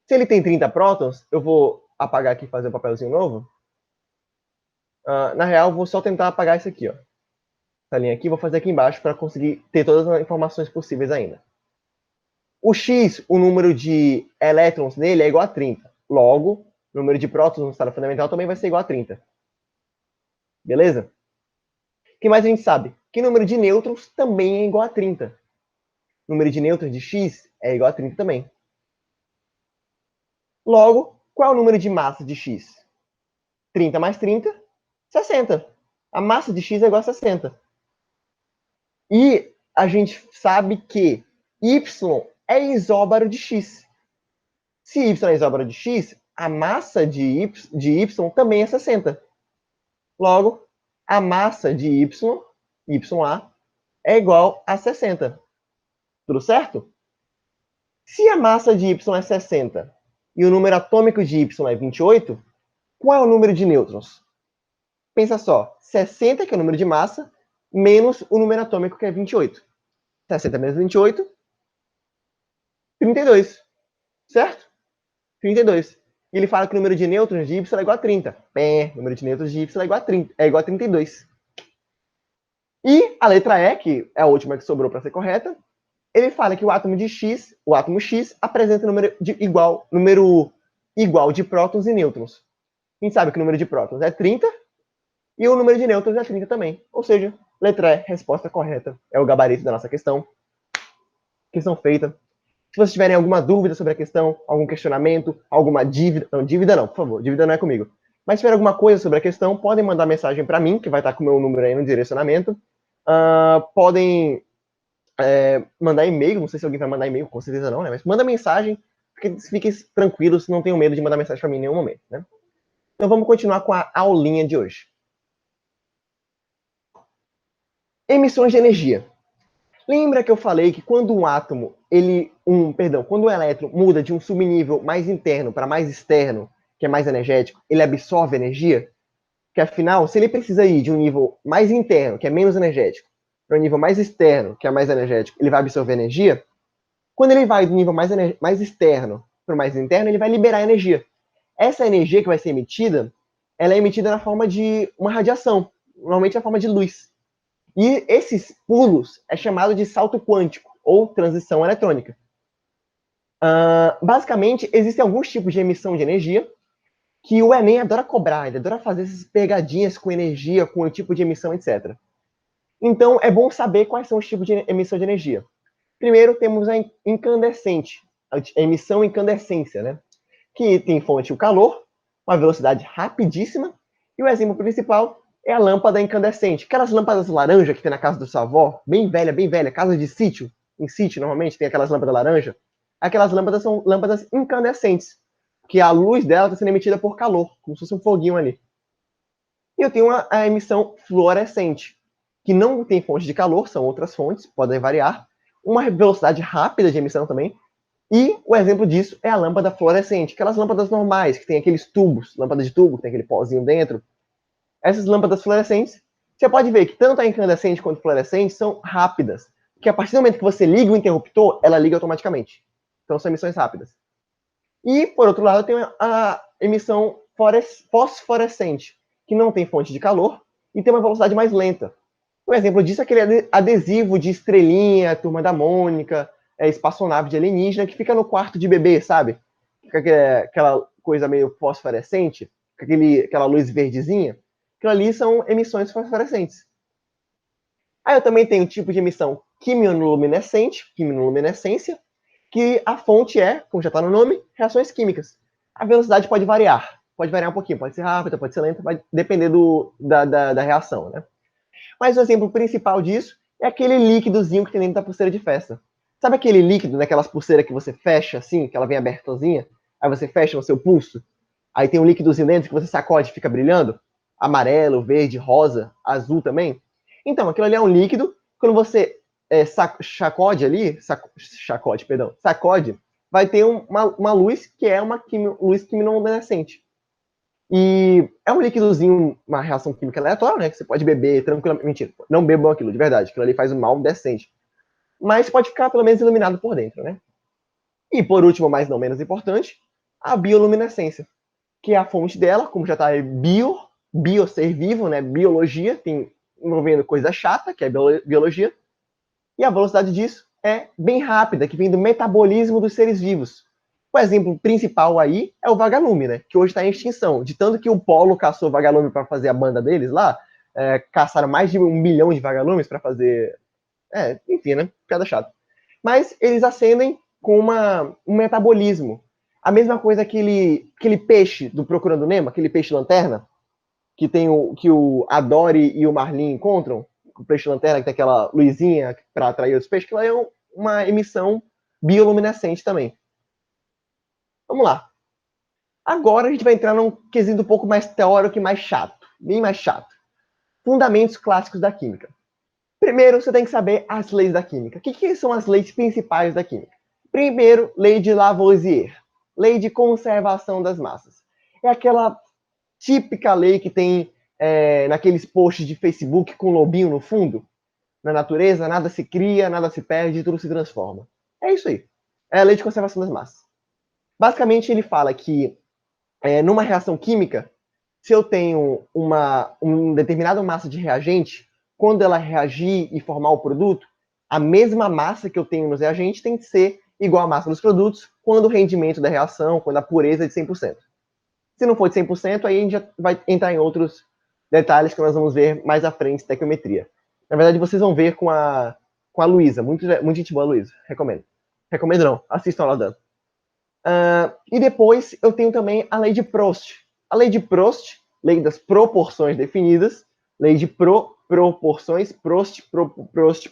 [SPEAKER 1] Se ele tem 30 prótons, eu vou apagar aqui e fazer um papelzinho novo. Na real, vou só tentar apagar isso aqui, ó. Essa linha aqui, vou fazer aqui embaixo para conseguir ter todas as informações possíveis ainda. O X, o número de elétrons nele é igual a 30. Logo, o número de prótons no estado fundamental também vai ser igual a 30. Beleza? O que mais a gente sabe? Que o número de nêutrons também é igual a 30. O número de nêutrons de X é igual a 30 também. Logo, qual é o número de massa de X? 30 mais 30, 60. A massa de X é igual a 60. E a gente sabe que Y é isóbaro de X. Se Y é isóbaro de X, a massa de Y também é 60. Logo, a massa de YA, é igual a 60. Tudo certo? Se a massa de Y é 60 e o número atômico de Y é 28, qual é o número de nêutrons? Pensa só, 60, que é o número de massa, menos o número atômico, que é 28. 60 menos 28, 32. Certo? 32. E ele fala que o número de nêutrons de Y é igual a 30. O número de nêutrons de Y é igual a 30, é igual a 32. E a letra E, que é a última que sobrou para ser correta, ele fala que o átomo X, apresenta número igual de prótons e nêutrons. A gente sabe que o número de prótons é 30 e o número de nêutrons é 30 também. Ou seja, letra E, resposta correta. É o gabarito da nossa questão. Questão feita. Se vocês tiverem alguma dúvida sobre a questão, algum questionamento, alguma dívida... Não, dívida não, por favor. Dívida não é comigo. Mas se tiver alguma coisa sobre a questão, podem mandar mensagem para mim, que vai estar com o meu número aí no direcionamento. Podem mandar e-mail. Não sei se alguém vai mandar e-mail, com certeza não, né? Mas manda mensagem, porque fiquem tranquilos, não tenham medo de mandar mensagem para mim em nenhum momento, né? Então vamos continuar com a aulinha de hoje. Emissões de energia. Lembra que eu falei que quando um átomo, quando um elétron muda de um subnível mais interno para mais externo, que é mais energético, ele absorve energia? Que afinal, se ele precisa ir de um nível mais interno, que é menos energético, para um nível mais externo, que é mais energético, ele vai absorver energia? Quando ele vai do nível mais externo para o mais interno, ele vai liberar energia. Essa energia que vai ser emitida, ela é emitida na forma de uma radiação, normalmente na forma de luz. E esses pulos é chamado de salto quântico, ou transição eletrônica. Basicamente, existem alguns tipos de emissão de energia que o Enem adora cobrar, ele adora fazer essas pegadinhas com energia, com o tipo de emissão, etc. Então, é bom saber quais são os tipos de emissão de energia. Primeiro, temos a incandescente, a emissão incandescência, né? Que tem fonte o calor, uma velocidade rapidíssima, e o exemplo principal é a lâmpada incandescente. Aquelas lâmpadas laranja que tem na casa do sua avó, bem velha, casa de sítio. Em sítio, normalmente, tem aquelas lâmpadas laranja. Aquelas lâmpadas são lâmpadas incandescentes, que a luz dela está sendo emitida por calor, como se fosse um foguinho ali. E eu tenho a emissão fluorescente, que não tem fonte de calor, são outras fontes, podem variar. Uma velocidade rápida de emissão também. E o exemplo disso é a lâmpada fluorescente, aquelas lâmpadas normais, que tem aqueles tubos, lâmpada de tubo, que tem aquele pozinho dentro. Essas lâmpadas fluorescentes, você pode ver que tanto a incandescente quanto a fluorescente são rápidas, porque a partir do momento que você liga o interruptor, ela liga automaticamente. Então são emissões rápidas. E, por outro lado, tem a emissão fosforescente, que não tem fonte de calor e tem uma velocidade mais lenta. Um exemplo disso é aquele adesivo de estrelinha, Turma da Mônica, espaçonave de alienígena, que fica no quarto de bebê, sabe? Fica aquela coisa meio fosforescente, com aquela luz verdezinha. Aquilo ali são emissões fosforescentes. Aí eu também tenho o tipo de emissão quimiluminescência, que a fonte é, como já está no nome, reações químicas. A velocidade pode variar um pouquinho, pode ser rápida, pode ser lenta, vai depender da reação, né? Mas o exemplo principal disso é aquele líquidozinho que tem dentro da pulseira de festa. Sabe aquele líquido naquelas pulseiras que você fecha assim, que ela vem abertozinha, aí você fecha no seu pulso, aí tem um líquidozinho dentro que você sacode e fica brilhando? amarelo, verde, rosa, azul também. Então, aquilo ali é um líquido. Quando você sacode ali, sacode, vai ter uma luz que é uma luz quimiluminescente. E é um líquidozinho, uma reação química aleatória, né? Que você pode beber tranquilamente. Mentira, não bebam aquilo, de verdade. Aquilo ali faz um mal decente. Mas pode ficar pelo menos iluminado por dentro, né? E por último, mas não menos importante, a bioluminescência, que é a fonte dela, como já está bio ser vivo, né? Biologia, tem envolvendo coisa chata, que é biologia. E a velocidade disso é bem rápida, que vem do metabolismo dos seres vivos. O exemplo principal aí é o vagalume, né? Que hoje está em extinção. De tanto que o Polo caçou vagalume para fazer a banda deles lá, caçaram mais de 1 milhão de vagalumes para fazer. Enfim, né? Piada chata. Mas eles acendem com um metabolismo. A mesma coisa que aquele peixe do Procurando Nemo, aquele peixe lanterna, que o Dory e o Marlin encontram, o peixe lanterna que tem aquela luzinha para atrair os peixes, que lá é uma emissão bioluminescente também. Vamos lá. Agora a gente vai entrar num quesito um pouco mais teórico e mais chato, bem mais chato. Fundamentos clássicos da química. Primeiro, você tem que saber as leis da química. O que são as leis principais da química? Primeiro, lei de Lavoisier, lei de conservação das massas. É aquela típica lei que tem naqueles posts de Facebook com lobinho no fundo. Na natureza, nada se cria, nada se perde, tudo se transforma. É isso aí. É a lei de conservação das massas. Basicamente, ele fala que numa reação química, se eu tenho uma determinada massa de reagente, quando ela reagir e formar o produto, a mesma massa que eu tenho nos reagentes tem que ser igual à massa dos produtos quando o rendimento da reação, quando a pureza é de 100%. Se não for de 100%, aí a gente já vai entrar em outros detalhes que nós vamos ver mais à frente, estequiometria. Na verdade, vocês vão ver com a Luísa. Muito gente boa, Luísa. Recomendo. Recomendo não. Assistam ela dando. E depois eu tenho também a lei de Prost. A lei de Prost, lei das proporções definidas, lei de proporções, Prost,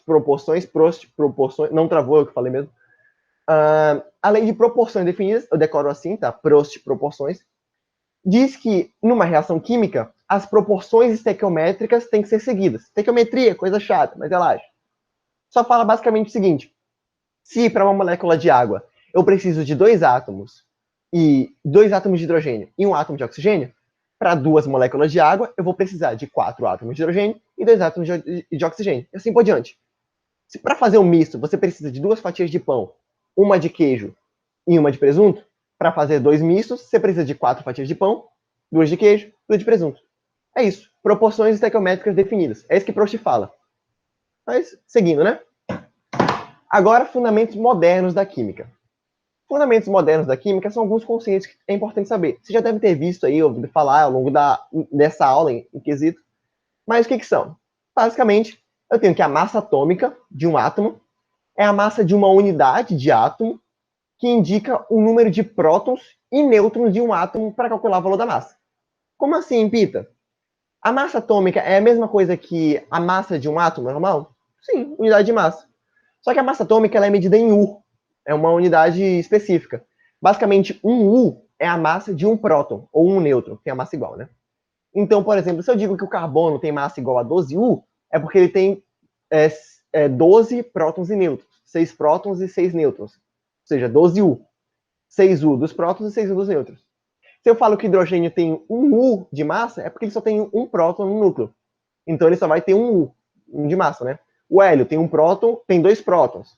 [SPEAKER 1] proporções, não travou, eu que falei mesmo. A lei de proporções definidas, eu decoro assim, tá? Prost, proporções, diz que numa reação química, as proporções estequiométricas têm que ser seguidas. Estequiometria, coisa chata, mas relaxa. Só fala basicamente o seguinte: se para uma molécula de água eu preciso de 2 átomos e 2 átomos de hidrogênio e 1 átomo de oxigênio, para 2 moléculas de água eu vou precisar de 4 átomos de hidrogênio e 2 átomos de oxigênio, e assim por diante. Se para fazer um misto você precisa de 2 fatias de pão, uma de queijo e uma de presunto, para fazer 2 mistos você precisa de 4 fatias de pão, 2 de queijo, 2 de presunto. É isso. Proporções estequiométricas definidas. É isso que Prost fala. Mas, seguindo, né? Agora, fundamentos modernos da química. Fundamentos modernos da química são alguns conceitos que é importante saber. Você já deve ter visto aí, ouvido falar ao longo dessa aula em quesito. Mas o que são? Basicamente, eu tenho que a massa atômica de um átomo é a massa de uma unidade de átomo que indica o número de prótons e nêutrons de um átomo para calcular o valor da massa. Como assim, Pita? A massa atômica é a mesma coisa que a massa de um átomo normal? Sim, unidade de massa. Só que a massa atômica ela é medida em U. É uma unidade específica. Basicamente, um U é a massa de um próton, ou um nêutron, que tem a massa igual, né? Então, por exemplo, se eu digo que o carbono tem massa igual a 12 U, é porque ele tem 12 prótons e nêutrons. 6 prótons e 6 nêutrons. Ou seja, 12 U. 6 U dos prótons e 6 U dos nêutrons. Se eu falo que o hidrogênio tem um U de massa, é porque ele só tem um próton no núcleo. Então ele só vai ter um U de massa, né? O hélio tem um próton, tem 2 prótons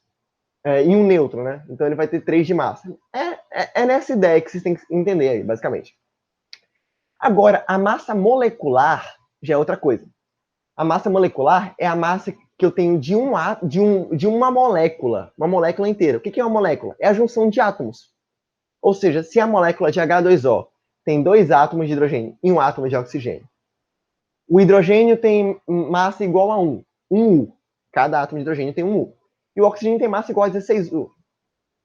[SPEAKER 1] e um nêutron, né? Então ele vai ter 3 de massa. É nessa ideia que vocês têm que entender aí, basicamente. Agora, a massa molecular já é outra coisa. A massa molecular é a massa que eu tenho de uma molécula inteira. O que é uma molécula? É a junção de átomos. Ou seja, se a molécula de H2O tem 2 átomos de hidrogênio e 1 átomo de oxigênio, o hidrogênio tem massa igual a 1 U. Cada átomo de hidrogênio tem 1 U. E o oxigênio tem massa igual a 16 U.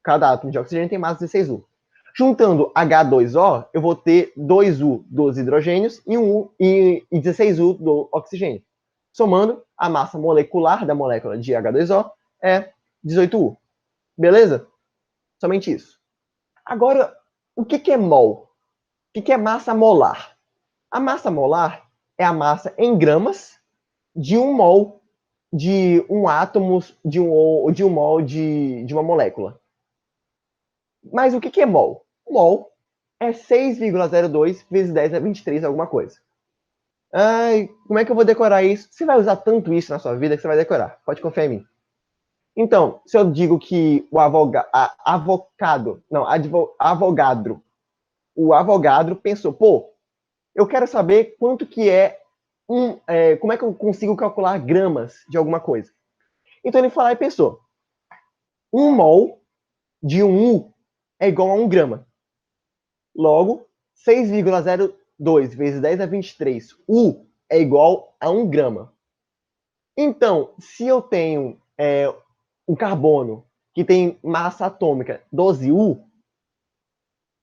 [SPEAKER 1] Cada átomo de oxigênio tem massa 16 U. Juntando H2O, eu vou ter 2 U dos hidrogênios e 1 U e 16 U do oxigênio. Somando, a massa molecular da molécula de H2O é 18 U. Beleza? Somente isso. Agora, o que é mol? O que é massa molar? A massa molar é a massa em gramas de 1 mol de um átomo, de um mol de uma molécula. Mas o que é mol? Mol é 6,02 vezes 10 a 23 alguma coisa. Ai, como é que eu vou decorar isso? Você vai usar tanto isso na sua vida que você vai decorar. Pode confiar em mim. Então, se eu digo que o Avogadro pensou, pô, eu quero saber quanto que como é que eu consigo calcular gramas de alguma coisa. Então ele foi lá e pensou, 1 mol de um U é igual a 1 grama. Logo, 6,02 vezes 10 a 23 U é igual a 1 grama. Então, se eu tenho um carbono que tem massa atômica 12U,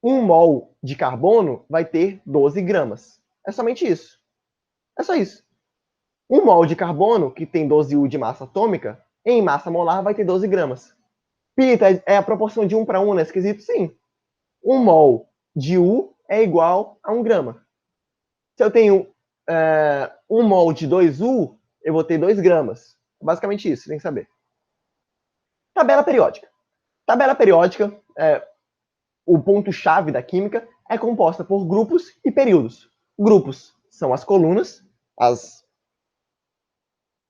[SPEAKER 1] 1 mol de carbono vai ter 12 gramas. É somente isso. É só isso. 1 mol de carbono, que tem 12U de massa atômica, em massa molar vai ter 12 gramas. Pita, é a proporção de 1 para 1, né? Esquisito? Sim. 1 mol de U é igual a 1 grama. Se eu tenho 1 mol de 2U, eu vou ter 2 gramas. Basicamente isso, tem que saber. Tabela periódica. Tabela periódica, o ponto-chave da química, é composta por grupos e períodos. Grupos são as colunas, as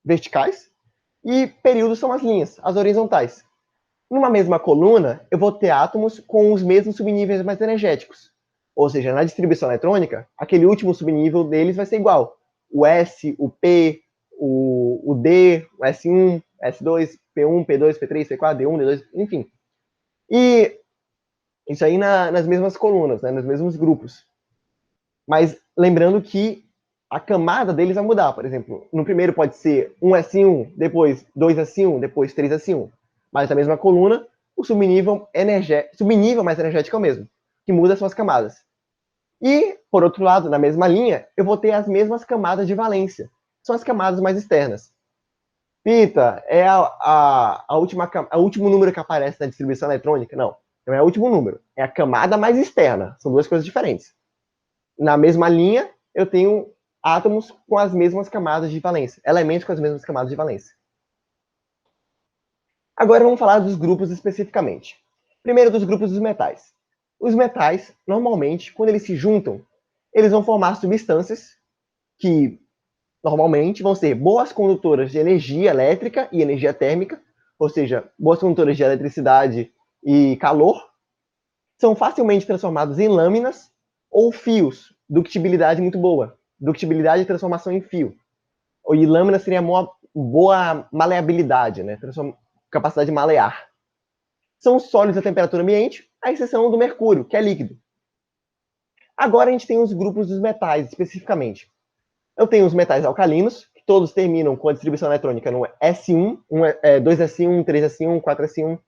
[SPEAKER 1] verticais, e períodos são as linhas, as horizontais. Numa mesma coluna, eu vou ter átomos com os mesmos subníveis mais energéticos. Ou seja, na distribuição eletrônica, aquele último subnível deles vai ser igual. O S, o P, o D, o S1, S2, P1, P2, P3, P4, D1, D2, enfim. E isso aí nas mesmas colunas, né, nos mesmos grupos. Mas lembrando que a camada deles vai mudar. Por exemplo, no primeiro pode ser 1S1, depois 2S1, depois 3S1. Mas na mesma coluna, o subnível mais energético é o mesmo, que muda suas camadas. E, por outro lado, na mesma linha, eu vou ter as mesmas camadas de valência. São as camadas mais externas. Pita, é o último número que aparece na distribuição eletrônica? Não é o último número. É a camada mais externa. São duas coisas diferentes. Na mesma linha, eu tenho átomos com as mesmas camadas de valência. Elementos com as mesmas camadas de valência. Agora vamos falar dos grupos especificamente. Primeiro, dos grupos dos metais. Os metais, normalmente, quando eles se juntam, eles vão formar substâncias que, normalmente, vão ser boas condutoras de energia elétrica e energia térmica, ou seja, boas condutoras de eletricidade e calor, são facilmente transformados em lâminas ou fios, ductibilidade muito boa, ductibilidade e transformação em fio. E lâmina seria boa maleabilidade, né? Capacidade de malear. São sólidos a temperatura ambiente, à exceção do mercúrio, que é líquido. Agora a gente tem os grupos dos metais, especificamente. Eu tenho os metais alcalinos, que todos terminam com a distribuição eletrônica no S1, 2S1, 3S1, 4S1.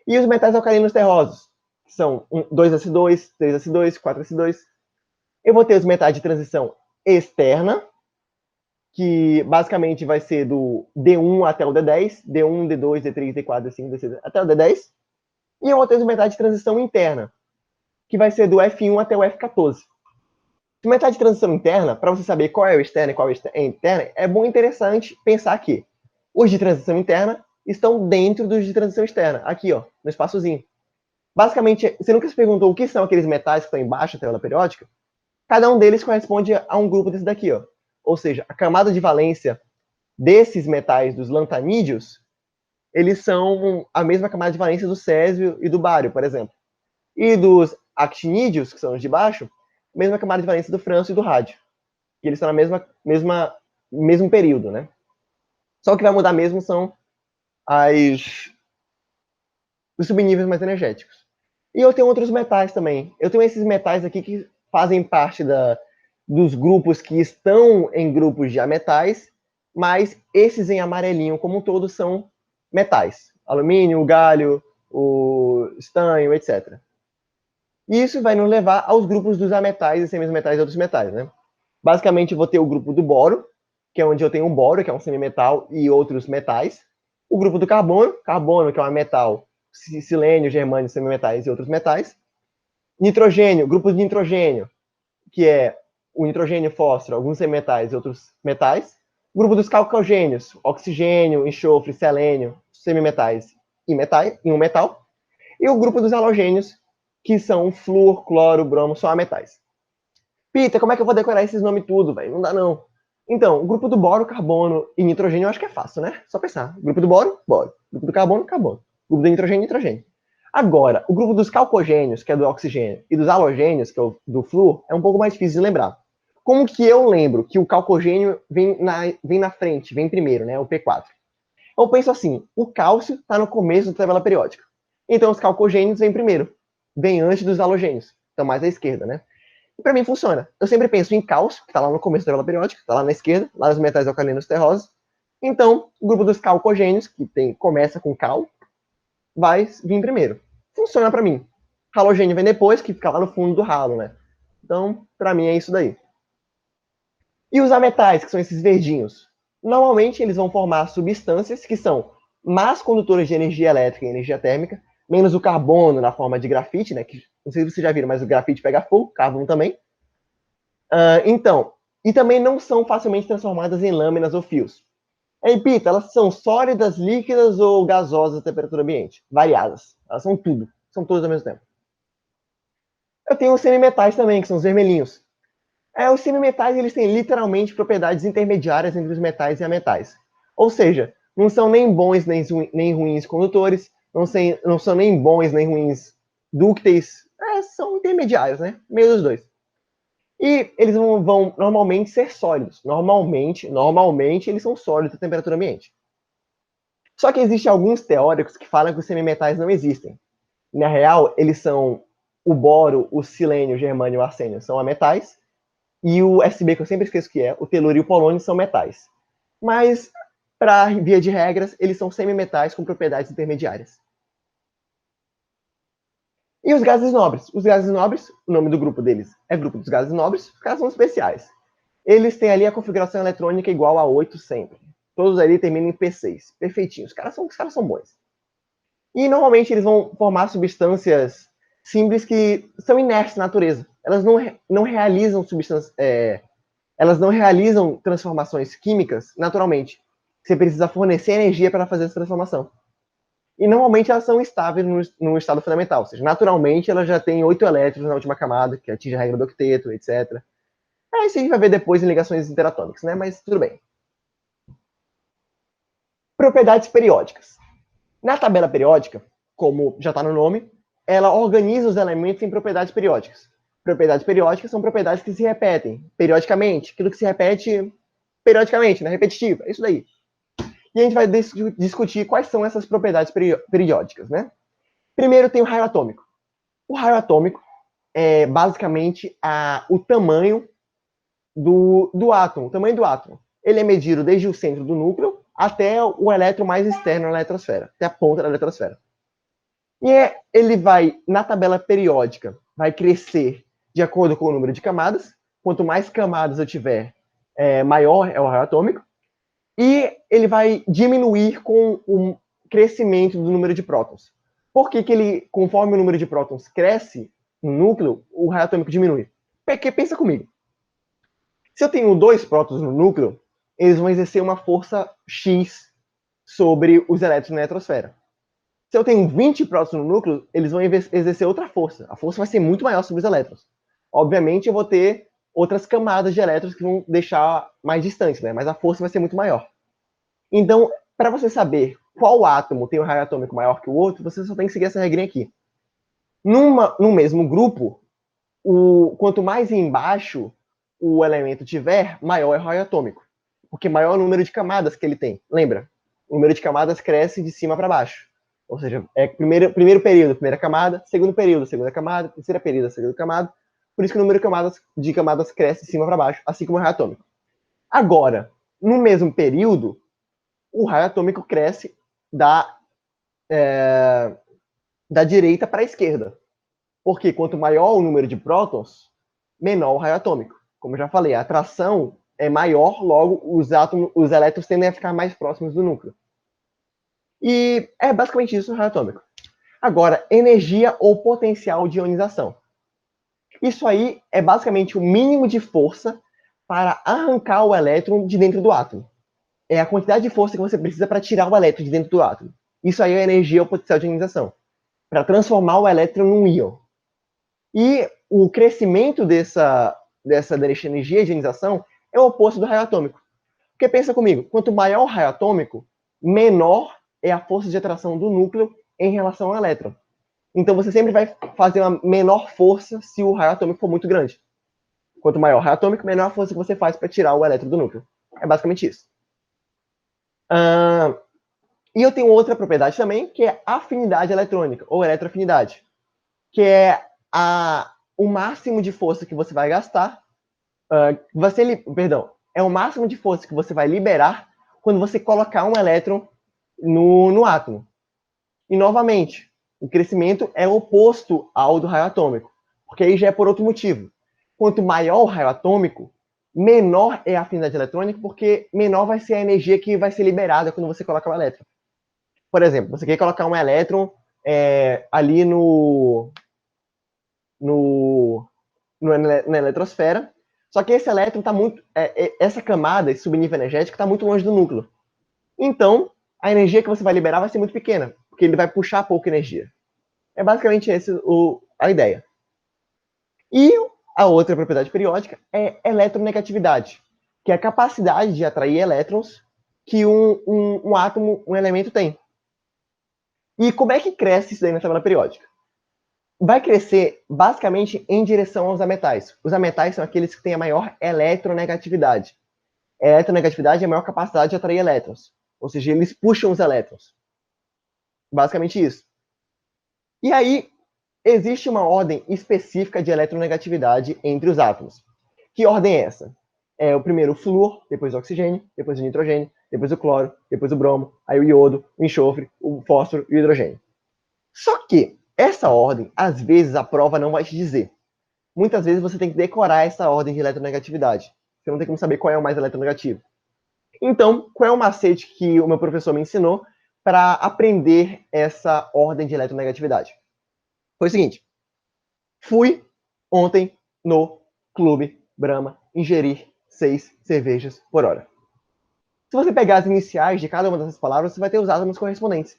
[SPEAKER 1] E os metais alcalinos terrosos, que são 2S2, 3S2, 4S2. Eu vou ter os metais de transição externa, que basicamente vai ser do D1 até o D10, D1, D2, D3, D4, D5, D6, até o D10. E eu vou ter os metais de transição interna, que vai ser do F1 até o F14. O metal de transição interna, para você saber qual é o externo e qual é o interno, é bom e interessante pensar que os de transição interna estão dentro dos de transição externa, aqui, ó, no espaçozinho. Basicamente, você nunca se perguntou o que são aqueles metais que estão embaixo da tabela periódica? Cada um deles corresponde a um grupo desse daqui, ó. Ou seja, a camada de valência desses metais, dos lantanídeos, eles são a mesma camada de valência do césio e do bário, por exemplo. E dos actinídeos, que são os de baixo, mesma camada de valência do frâncio e do rádio. E eles estão na mesmo período, né? Só o que vai mudar mesmo são os subníveis mais energéticos. E eu tenho outros metais também. Eu tenho esses metais aqui que fazem parte dos grupos que estão em grupos de ametais, mas esses em amarelinho, como um todo, são metais. Alumínio, o galho, o estanho, etc. E isso vai nos levar aos grupos dos ametais e semimetais e outros metais, né? Basicamente, eu vou ter o grupo do boro, que é onde eu tenho o boro, que é um semimetal, e outros metais. O grupo do carbono, que é um metal, silênio, germânio, semimetais e outros metais. Nitrogênio, grupo de nitrogênio, que é o nitrogênio, fósforo, alguns semimetais e outros metais. O grupo dos calcogênios, oxigênio, enxofre, selênio, semimetais e um metal. E o grupo dos halogênios, que são flúor, cloro, bromo, só metais. Peter, como é que eu vou decorar esses nomes tudo, velho? Não dá não. Então, o grupo do boro, carbono e nitrogênio eu acho que é fácil, né? Só pensar. O grupo do boro, boro. O grupo do carbono, carbono. O grupo do nitrogênio, nitrogênio. Agora, o grupo dos calcogênios, que é do oxigênio, e dos halogênios, que é o do flúor, é um pouco mais difícil de lembrar. Como que eu lembro que o calcogênio vem na frente, vem primeiro, né? O P4. Eu penso assim, o cálcio está no começo da tabela periódica. Então, os calcogênios vêm primeiro. Vem antes dos halogênios. Estão mais à esquerda, né? E para mim funciona. Eu sempre penso em cálcio, que está lá no começo da tabela periódica, está lá na esquerda, lá nos metais alcalinos terrosos. Então, o grupo dos calcogênios, começa com cal, vai vir primeiro. Funciona para mim. Halogênio vem depois, que fica lá no fundo do ralo, né? Então, para mim é isso daí. E os ametais, que são esses verdinhos? Normalmente eles vão formar substâncias que são más condutores de energia elétrica e energia térmica, menos o carbono na forma de grafite, né? Que, não sei se vocês já viram, mas o grafite pega fogo, carbono também. Então, e também não são facilmente transformadas em lâminas ou fios. Repita, elas são sólidas, líquidas ou gasosas à temperatura ambiente? Variadas. Elas são tudo. São todas ao mesmo tempo. Eu tenho os semimetais também, que são os vermelhinhos. Os semimetais, eles têm literalmente propriedades intermediárias entre os metais e ametais. Ou seja, não são nem bons nem ruins condutores, não são nem bons nem ruins dúcteis, são intermediários, né? Meio dos dois. E eles vão normalmente ser sólidos. Normalmente eles são sólidos à temperatura ambiente. Só que existem alguns teóricos que falam que os semimetais não existem. Na real, eles são o boro, o silênio, o germânio e o arsênio são ametais, e o SB, que eu sempre esqueço que é, o telúrio e o polônio são metais. Mas, para via de regras, eles são semimetais com propriedades intermediárias. E os gases nobres? Os gases nobres, o nome do grupo deles é grupo dos gases nobres, os caras são especiais. Eles têm ali a configuração eletrônica igual a 8 sempre. Todos ali terminam em P6. Perfeitinhos. Os caras são bons. E normalmente eles vão formar substâncias simples que são inertes na natureza. Elas não realizam elas não realizam transformações químicas naturalmente. Você precisa fornecer energia para fazer essa transformação. E normalmente elas são estáveis no estado fundamental, ou seja, naturalmente elas já têm 8 elétrons na última camada, que atinge a regra do octeto, etc. Isso a gente vai ver depois em ligações interatômicas, né? Mas tudo bem. Propriedades periódicas. Na tabela periódica, como já está no nome, ela organiza os elementos em propriedades periódicas. Propriedades periódicas são propriedades que se repetem periodicamente, aquilo que se repete periodicamente, né? Repetitivo, é isso daí. E a gente vai discutir quais são essas propriedades periódicas, né? Primeiro tem o raio atômico. O raio atômico é basicamente o tamanho do átomo, o tamanho do átomo. Ele é medido desde o centro do núcleo até o elétron mais externo da eletrosfera, até a ponta da eletrosfera. E ele vai, na tabela periódica, vai crescer de acordo com o número de camadas. Quanto mais camadas eu tiver, maior é o raio atômico. E ele vai diminuir com o crescimento do número de prótons. Por que conforme o número de prótons cresce no núcleo, o raio atômico diminui? Porque pensa comigo. Se eu tenho 2 prótons no núcleo, eles vão exercer uma força X sobre os elétrons na eletrosfera. Se eu tenho 20 prótons no núcleo, eles vão exercer outra força. A força vai ser muito maior sobre os elétrons. Obviamente, eu vou ter outras camadas de elétrons que vão deixar mais distantes, né? Mas a força vai ser muito maior. Então, para você saber qual átomo tem um raio atômico maior que o outro, você só tem que seguir essa regrinha aqui. No mesmo grupo, quanto mais embaixo o elemento tiver, maior é o raio atômico. Porque maior é o número de camadas que ele tem. Lembra? O número de camadas cresce de cima para baixo. Ou seja, primeiro período, primeira camada, segundo período, segunda camada, terceira período, segunda camada. Por isso que o número de camadas cresce de cima para baixo, assim como o raio atômico. Agora, no mesmo período, o raio atômico cresce da direita para a esquerda. Porque quanto maior o número de prótons, menor o raio atômico. Como eu já falei, a atração é maior, logo os elétrons tendem a ficar mais próximos do núcleo. E é basicamente isso o raio atômico. Agora, energia ou potencial de ionização. Isso aí é basicamente o mínimo de força para arrancar o elétron de dentro do átomo. É a quantidade de força que você precisa para tirar o elétron de dentro do átomo. Isso aí é a energia ou potencial de ionização, para transformar o elétron num íon. E o crescimento dessa energia de ionização é o oposto do raio atômico. Porque pensa comigo, quanto maior o raio atômico, menor é a força de atração do núcleo em relação ao elétron. Então você sempre vai fazer uma menor força se o raio atômico for muito grande. Quanto maior o raio atômico, menor a força que você faz para tirar o elétron do núcleo. É basicamente isso. E eu tenho outra propriedade também, que é afinidade eletrônica, ou eletroafinidade, que é o máximo de força que você vai gastar, é o máximo de força que você vai liberar quando você colocar um elétron no átomo. E, novamente, o crescimento é oposto ao do raio atômico, porque aí já é por outro motivo. Quanto maior o raio atômico, menor é a afinidade eletrônica, porque menor vai ser a energia que vai ser liberada quando você coloca o elétron. Por exemplo, você quer colocar um elétron ali na eletrosfera, só que esse elétron está muito. Essa camada, esse subnível energético, está muito longe do núcleo. Então, a energia que você vai liberar vai ser muito pequena, porque ele vai puxar pouca energia. É basicamente essa a ideia. E a outra propriedade periódica é eletronegatividade, que é a capacidade de atrair elétrons que um átomo, um elemento tem. E como é que cresce isso daí na tabela periódica? Vai crescer basicamente em direção aos ametais. Os ametais são aqueles que têm a maior eletronegatividade. A eletronegatividade é a maior capacidade de atrair elétrons. Ou seja, eles puxam os elétrons. Basicamente isso. E aí, existe uma ordem específica de eletronegatividade entre os átomos. Que ordem é essa? É o primeiro o flúor, depois o oxigênio, depois o nitrogênio, depois o cloro, depois o bromo, aí o iodo, o enxofre, o fósforo e o hidrogênio. Só que essa ordem, às vezes, a prova não vai te dizer. Muitas vezes você tem que decorar essa ordem de eletronegatividade. Você não tem como saber qual é o mais eletronegativo. Então, qual é o macete que o meu professor me ensinou para aprender essa ordem de eletronegatividade? Foi o seguinte. Fui ontem no Clube Brahma ingerir 6 cervejas por hora. Se você pegar as iniciais de cada uma dessas palavras, você vai ter os átomos correspondentes.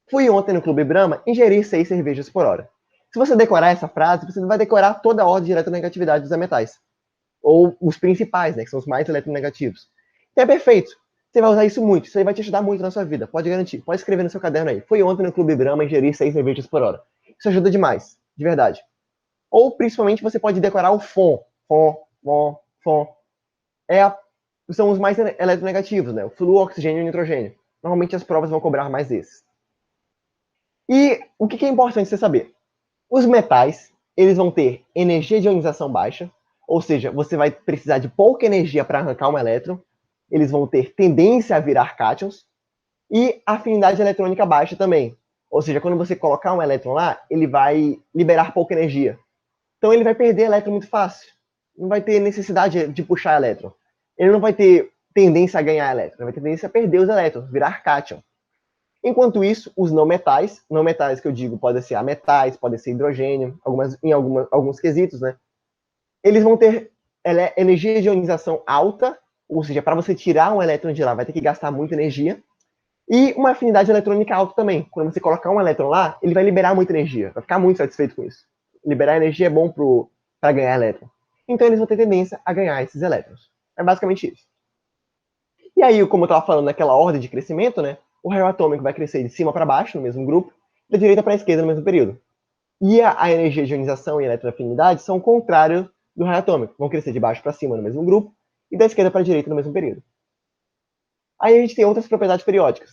[SPEAKER 1] Fui ontem no Clube Brahma ingerir 6 cervejas por hora. Se você decorar essa frase, você vai decorar toda a ordem de eletronegatividade dos ametais. Ou os principais, né, que são os mais eletronegativos. Então é perfeito. Você vai usar isso muito. Isso aí vai te ajudar muito na sua vida. Pode garantir. Pode escrever no seu caderno aí. Fui ontem no Clube Brahma ingerir 6 cervejas por hora. Isso ajuda demais. De verdade. Ou, principalmente, você pode decorar o FON. FON, FON, FON. São os mais eletronegativos, né? O flúor, oxigênio e o nitrogênio. Normalmente as provas vão cobrar mais desses. E o que é importante você saber? Os metais, eles vão ter energia de ionização baixa, ou seja, você vai precisar de pouca energia para arrancar um elétron. Eles vão ter tendência a virar cátions. E afinidade eletrônica baixa também. Ou seja, quando você colocar um elétron lá, ele vai liberar pouca energia. Então ele vai perder elétron muito fácil. Não vai ter necessidade de puxar elétron. Ele não vai ter tendência a ganhar elétron, ele vai ter tendência a perder os elétrons, virar cátion. Enquanto isso, os não metais que eu digo podem ser ametais, podem ser hidrogênio, alguns quesitos, né? Eles vão ter energia de ionização alta, ou seja, para você tirar um elétron de lá, vai ter que gastar muita energia. E uma afinidade eletrônica alta também. Quando você colocar um elétron lá, ele vai liberar muita energia, vai ficar muito satisfeito com isso. Liberar energia é bom para ganhar elétron. Então eles vão ter tendência a ganhar esses elétrons. É basicamente isso. E aí, como eu estava falando naquela ordem de crescimento, né? O raio atômico vai crescer de cima para baixo, no mesmo grupo, da direita para a esquerda, no mesmo período. E a energia de ionização e a eletroafinidade são o contrário do raio atômico. Vão crescer de baixo para cima, no mesmo grupo, e da esquerda para a direita, no mesmo período. Aí a gente tem outras propriedades periódicas.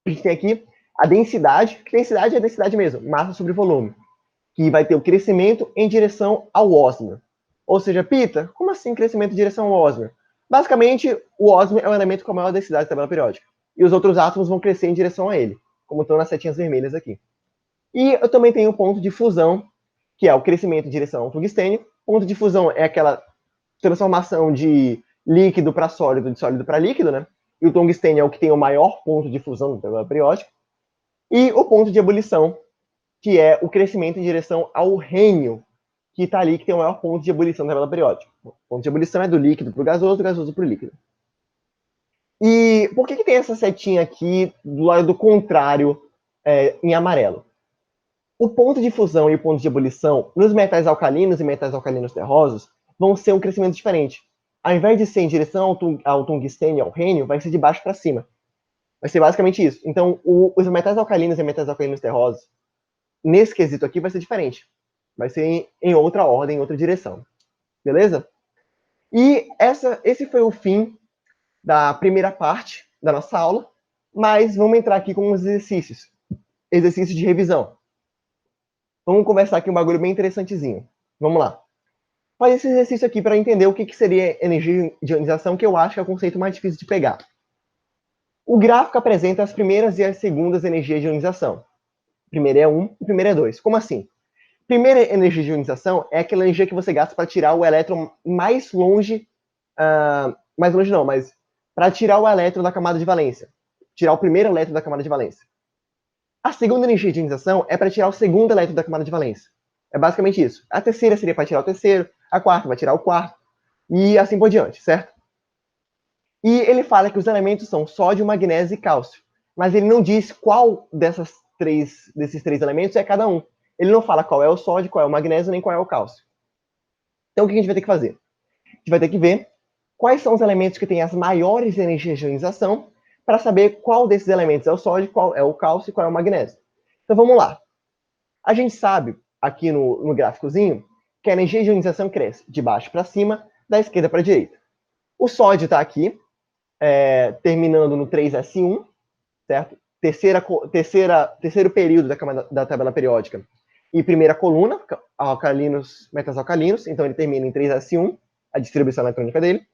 [SPEAKER 1] A gente tem aqui a densidade, que densidade é a densidade mesmo, massa sobre volume, que vai ter o crescimento em direção ao Osmer. Ou seja, Pita, como assim crescimento em direção ao Osmer? Basicamente, o Osmer é o elemento com a maior densidade da tabela periódica. E os outros átomos vão crescer em direção a ele, como estão nas setinhas vermelhas aqui. E eu também tenho o ponto de fusão, que é o crescimento em direção ao tungstênio. Ponto de fusão é aquela transformação de líquido para sólido, de sólido para líquido, né? E o tungstênio é o que tem o maior ponto de fusão da tabela periódica. E o ponto de ebulição, que é o crescimento em direção ao rênio, que está ali, que tem o maior ponto de ebulição da tabela periódica. O ponto de ebulição é do líquido para o gasoso, do gasoso para o líquido. E por que tem essa setinha aqui do lado contrário em amarelo? O ponto de fusão e o ponto de ebulição nos metais alcalinos e metais alcalinos terrosos vão ser um crescimento diferente. Ao invés de ser em direção ao tungstênio e ao rênio, vai ser de baixo para cima. Vai ser basicamente isso. Então, os metais alcalinos e metais alcalinos terrosos, nesse quesito aqui, vai ser diferente. Vai ser em outra ordem, em outra direção. Beleza? E esse foi o fim da primeira parte da nossa aula, mas vamos entrar aqui com uns exercícios. Exercícios de revisão. Vamos conversar aqui um bagulho bem interessantezinho. Vamos lá. Faz esse exercício aqui para entender o que seria energia de ionização, que eu acho que é o conceito mais difícil de pegar. O gráfico apresenta as primeiras e as segundas energias de ionização. Primeiro é 1 e primeiro é 2. Como assim? Primeira energia de ionização é aquela energia que você gasta para tirar o elétron mais longe, mais longe não, mas para tirar o elétron da camada de valência. Tirar o primeiro elétron da camada de valência. A segunda energia de ionização é para tirar o segundo elétron da camada de valência. É basicamente isso. A terceira seria para tirar o terceiro, a quarta vai tirar o quarto, e assim por diante, certo? E ele fala que os elementos são sódio, magnésio e cálcio. Mas ele não diz qual desses três elementos é cada um. Ele não fala qual é o sódio, qual é o magnésio, nem qual é o cálcio. Então o que a gente vai ter que fazer? A gente vai ter que ver quais são os elementos que têm as maiores energias de ionização para saber qual desses elementos é o sódio, qual é o cálcio e qual é o magnésio. Então vamos lá. A gente sabe, aqui no gráficozinho, que a energia de ionização cresce de baixo para cima, da esquerda para a direita. O sódio está aqui, terminando no 3s1, certo? Terceiro período da tabela periódica e primeira coluna, alcalinos, metais alcalinos, então ele termina em 3s1, a distribuição eletrônica dele.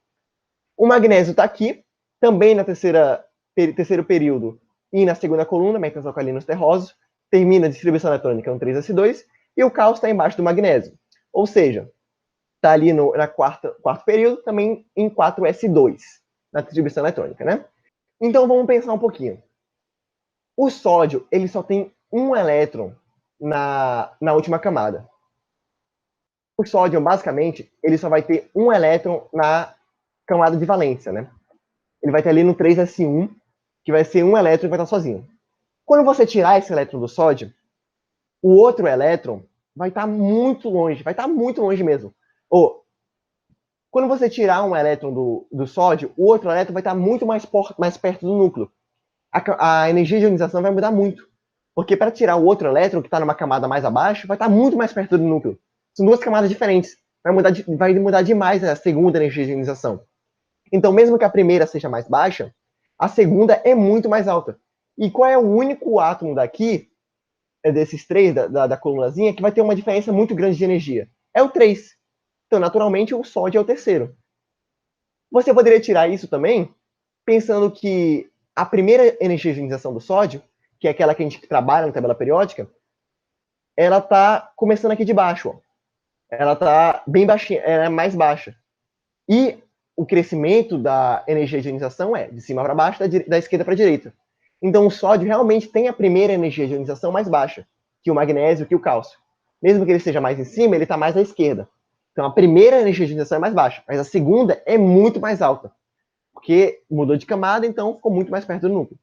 [SPEAKER 1] O magnésio está aqui, também na terceiro período e na segunda coluna, metais alcalinos terrosos, termina a distribuição eletrônica no 3s2, e o cálcio está embaixo do magnésio. Ou seja, está ali na quarto período, também em 4s2, na distribuição eletrônica, né? Então vamos pensar um pouquinho. O sódio, ele só tem um elétron na última camada. O sódio, basicamente, ele só vai ter um elétron na camada de valência, né? Ele vai ter ali no 3s1, que vai ser um elétron e vai estar sozinho. Quando você tirar esse elétron do sódio, o outro elétron vai estar muito longe mesmo. Quando você tirar um elétron do sódio, o outro elétron vai estar muito mais perto do núcleo. A energia de ionização vai mudar muito. Porque para tirar o outro elétron, que está numa camada mais abaixo, vai estar muito mais perto do núcleo. São duas camadas diferentes. Vai mudar demais a segunda energia de ionização. Então, mesmo que a primeira seja mais baixa, a segunda é muito mais alta. E qual é o único átomo daqui, desses três, da colunazinha, que vai ter uma diferença muito grande de energia? É o 3. Então, naturalmente, o sódio é o terceiro. Você poderia tirar isso também, pensando que a primeira energia de ionização do sódio, que é aquela que a gente trabalha na tabela periódica, ela está começando aqui de baixo. Ó. Ela está bem baixinha, ela é mais baixa. E o crescimento da energia de ionização é de cima para baixo, da esquerda para a direita. Então, o sódio realmente tem a primeira energia de ionização mais baixa, que o magnésio, que o cálcio. Mesmo que ele esteja mais em cima, ele está mais à esquerda. Então, a primeira energia de ionização é mais baixa, mas a segunda é muito mais alta, porque mudou de camada, então ficou muito mais perto do núcleo.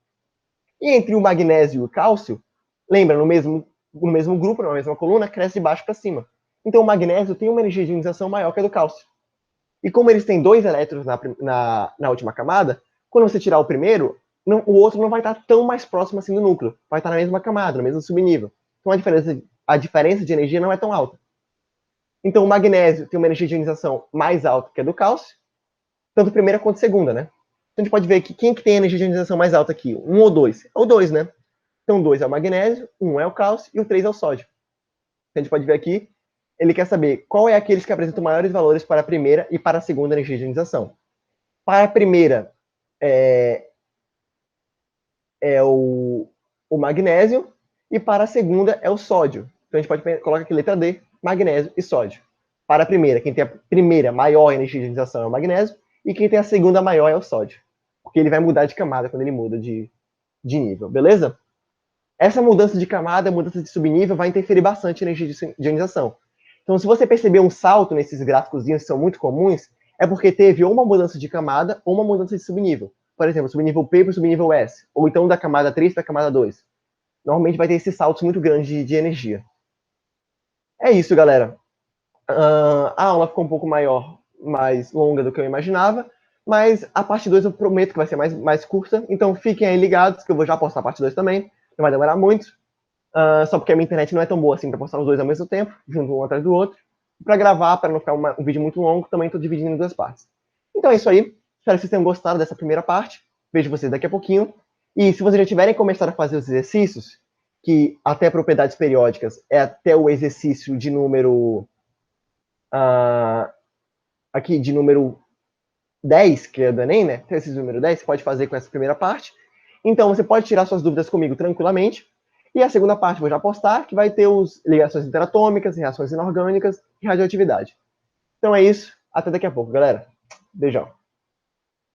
[SPEAKER 1] E entre o magnésio e o cálcio, lembra, no mesmo grupo, na mesma coluna, cresce de baixo para cima. Então, o magnésio tem uma energia de ionização maior que a do cálcio. E como eles têm dois elétrons na última camada, quando você tirar o primeiro, o outro não vai estar tão mais próximo assim do núcleo. Vai estar na mesma camada, no mesmo subnível. Então, a diferença de energia não é tão alta. Então, o magnésio tem uma energia de ionização mais alta que a do cálcio, tanto primeira quanto segunda, né? Então, a gente pode ver que quem que tem a energia de ionização mais alta aqui? 1 ou 2? É o 2, né? Então, 2 é o magnésio, 1 é o cálcio e o 3 é o sódio. Então, a gente pode ver aqui, ele quer saber qual é aqueles que apresentam maiores valores para a primeira e para a segunda energia de ionização. Para a primeira, é o magnésio, e para a segunda é o sódio. Então, a gente pode colocar aqui letra D, magnésio e sódio. Para a primeira, quem tem a primeira maior energia de ionização é o magnésio, e quem tem a segunda maior é o sódio. Porque ele vai mudar de camada quando ele muda de nível, beleza? Essa mudança de camada, mudança de subnível, vai interferir bastante na energia de ionização. Então, se você perceber um salto nesses gráficos que são muito comuns, é porque teve ou uma mudança de camada ou uma mudança de subnível. Por exemplo, subnível P para o subnível S, ou então da camada 3 para a camada 2. Normalmente vai ter esses saltos muito grandes de energia. É isso, galera. A aula ficou um pouco maior, mais longa do que eu imaginava, mas a parte 2 eu prometo que vai ser mais curta, então fiquem aí ligados, que eu vou já postar a parte 2 também, não vai demorar muito, só porque a minha internet não é tão boa assim para postar os dois ao mesmo tempo, junto um atrás do outro. Para gravar, para não ficar um vídeo muito longo, também estou dividindo em duas partes. Então é isso aí, espero que vocês tenham gostado dessa primeira parte, vejo vocês daqui a pouquinho, e se vocês já tiverem começado a fazer os exercícios, que até propriedades periódicas é até o exercício de número aqui de número 10, que é do Enem, né? Esse número 10, você pode fazer com essa primeira parte. Então, você pode tirar suas dúvidas comigo tranquilamente. E a segunda parte eu vou já postar, que vai ter os ligações interatômicas, reações inorgânicas e radioatividade. Então é isso. Até daqui a pouco, galera. Beijão.